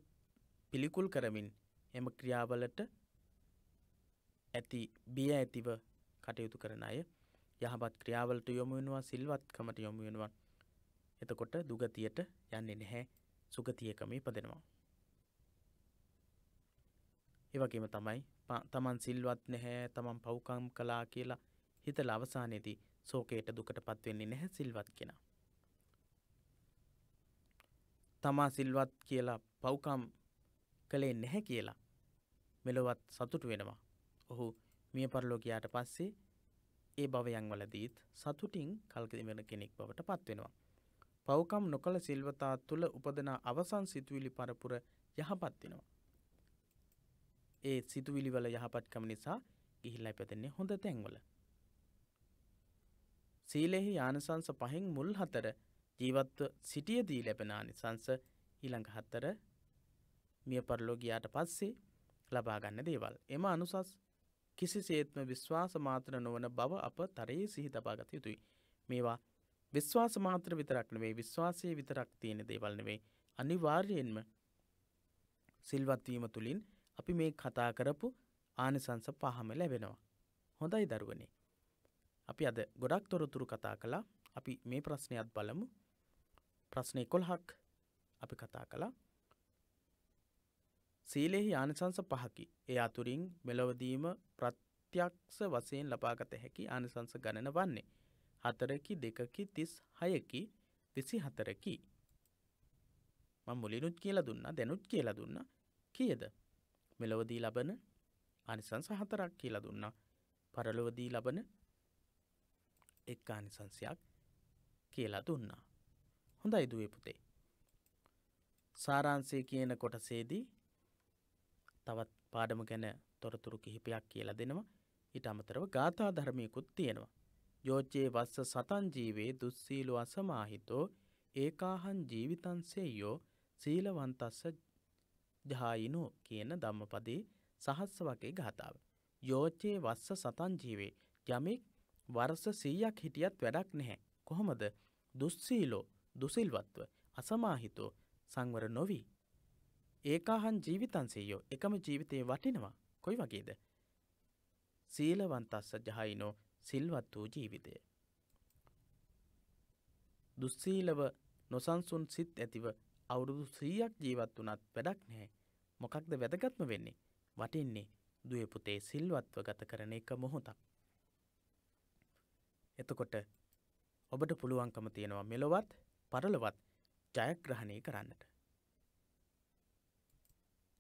පිළිකුල් කරමින් එම ක්‍රියාවලට ඇති බිය ඇතිව කටයුතු කරන අය යහපත් ක්‍රියාවලට යොමු වෙනවා, සිල්වත්කමට යොමු වෙනවා. එතකොට දුගතියට යන්නේ නැහැ, සුගතියකම ඉපදෙනවා. ඒ වගේම තමයි තමන් සිල්වත් නැහැ, තමන් පව්කම් කළා කියලා හිතලා අවසානයේදී ශෝකයට දුකටපත් වෙන්නේ නැහැ සිල්වත් කෙනා. තමා සිල්වත් කියලා පව්කම් කළේ නැහැ කියලා මෙලොවත් සතුටු වෙනවා. ඔහු මිය පරලෝක ගියාට පස්සේ ඒ භවයන් වලදීත් සතුටින් කල්ගෙවෙන කෙනෙක් බවට පත් වෙනවා. පව්කම් නොකළ සිල්වතා තුළ උපදන අවසන් සිතුවිලි පරපුර යහපත් වෙනවා. ඒ සිතුවිලි වල යහපත්කම නිසා ගිහිල්ලා ඉපදෙන්නේ හොඳ තැන්වල. සීලෙහි ආනිසංස පහෙන් මුල් 4 ජීවත්ව සිටියදී ලැබෙන ආනිසංස ඊළඟ 4 මිය පරලෝක ගියාට පස්සේ ලබා ගන්න දේවල්. එම අනුසස් කිසිසේත්ම විශ්වාස මාත්‍ර නොවන බව අප තරයේ සිහි තබා ගත යුතුයි. මේවා විශ්වාස මාත්‍ර විතරක් නෙවෙයි, විශ්වාසයේ විතරක් තියෙන දේවල් නෙවෙයි. අනිවාර්යයෙන්ම සිල්වත් වීම තුලින් අපි මේ කතා කරපු ආනිසංස පහම ලැබෙනවා. හොඳයි දරුවනේ. අපි අද ගොඩක් තොරතුරු කතා කළා. අපි මේ ප්‍රශ්නයත් බලමු. ප්‍රශ්න 11ක් අපි කතා කළා. සීලෙහි ආනිසංස 5කි. ඒ අතුරින් මෙලොවදීම ප්‍රත්‍යක්ෂ වශයෙන් ලබාගත හැකි ආනිසංස ගණන වන්නේ 4කි, 2කි, 36කි, 24කි. මම මුලිනුත් කියලා දුන්නා, දැනුත් කියලා දුන්නා. කීයද? මෙලොවදී ලබන ආනිසංස 4ක් කියලා දුන්නා. පරලොවදී ලබන එක් ආනිසංසයක් කියලා දුන්නා. හොඳයි දුවේ පුතේ. සාරාංශය කියන කොටසේදී තවත් පාඩම ගැන තොරතුරු කිහිපයක් කියලා දෙනවා. ඊට අමතරව ගාථා ධර්මයකුත් තියෙනවා. යෝචේ වස්ස සතං ජීවේ දුස්සීලෝ අසමාහිතෝ ඒකාහං ජීවිතං සේයෝ සීලවන්තස්ස ජහායිනෝ කියන ධම්මපදයේ සහස්ස වගේ ගාථාව. යෝචේ වස්ස සතං ජීවේ යමෙක් වර්ෂ 100ක් හිටියත් වැඩක් නැහැ. කොහොමද? දුස්සීලෝ දුසිල්වත්ව, අසමාහිතෝ සංවර නොවි. ඒකාහං ජීවිතං සේයෝ එකම ජීවිතේ වටිනවා. කොයි වගේද? සීලවන්තස්ස ජහයිනෝ සිල්වත් වූ ජීවිතය. දුස්සීලව නොසන්සුන් සිත් ඇතිව අවුරුදු 100ක් ජීවත් වුණත් වැඩක් නැහැ. මොකක්ද වැදගත්ම වෙන්නේ? වටින්නේ දුවේ පුතේ සිල්වත්ව ගත කරන එක මොහොතක්. එතකොට ඔබට පුළුවන්කම තියෙනවා මෙලොවත් පරලොවත් ජයග්‍රහණය කරන්නට.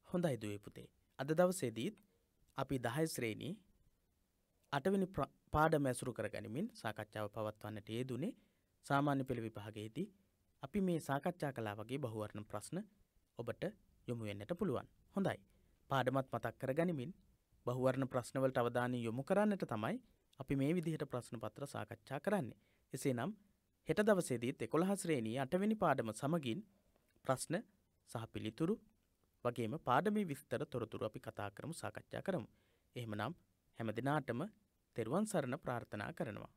හොඳයි දුවේ පුතේ. අද දවසේදීත් අපි 10 ශ්‍රේණියේ 8 වෙනි පාඩම ඇසුරු කරගනිමින් සාකච්ඡාව පවත්වන්නට යෙදුනේ. සාමාන්‍ය පෙළ විභාගයේදී අපි මේ සාකච්ඡා කළා වගේ බහුවර්ණ ප්‍රශ්න ඔබට යොමු වෙන්නට පුළුවන්. හොඳයි. පාඩමත් මතක් කරගනිමින් බහුවර්ණ ප්‍රශ්න වලට අවධානය යොමු කරන්නට තමයි අපි මේ විදිහට ප්‍රශ්න පත්‍ර සාකච්ඡා කරන්නේ. එසේනම් හෙට දවසේදීත් 11 ශ්‍රේණියේ 8 වෙනි පාඩම සමගින් ප්‍රශ්න සහ පිළිතුරු වගේම පාඩමේ විස්තර තොරතුරු අපි කතා කරමු, සාකච්ඡා කරමු. එහෙමනම් හැම දිනාටම තෙරුවන් සරණ ප්‍රාර්ථනා කරනවා.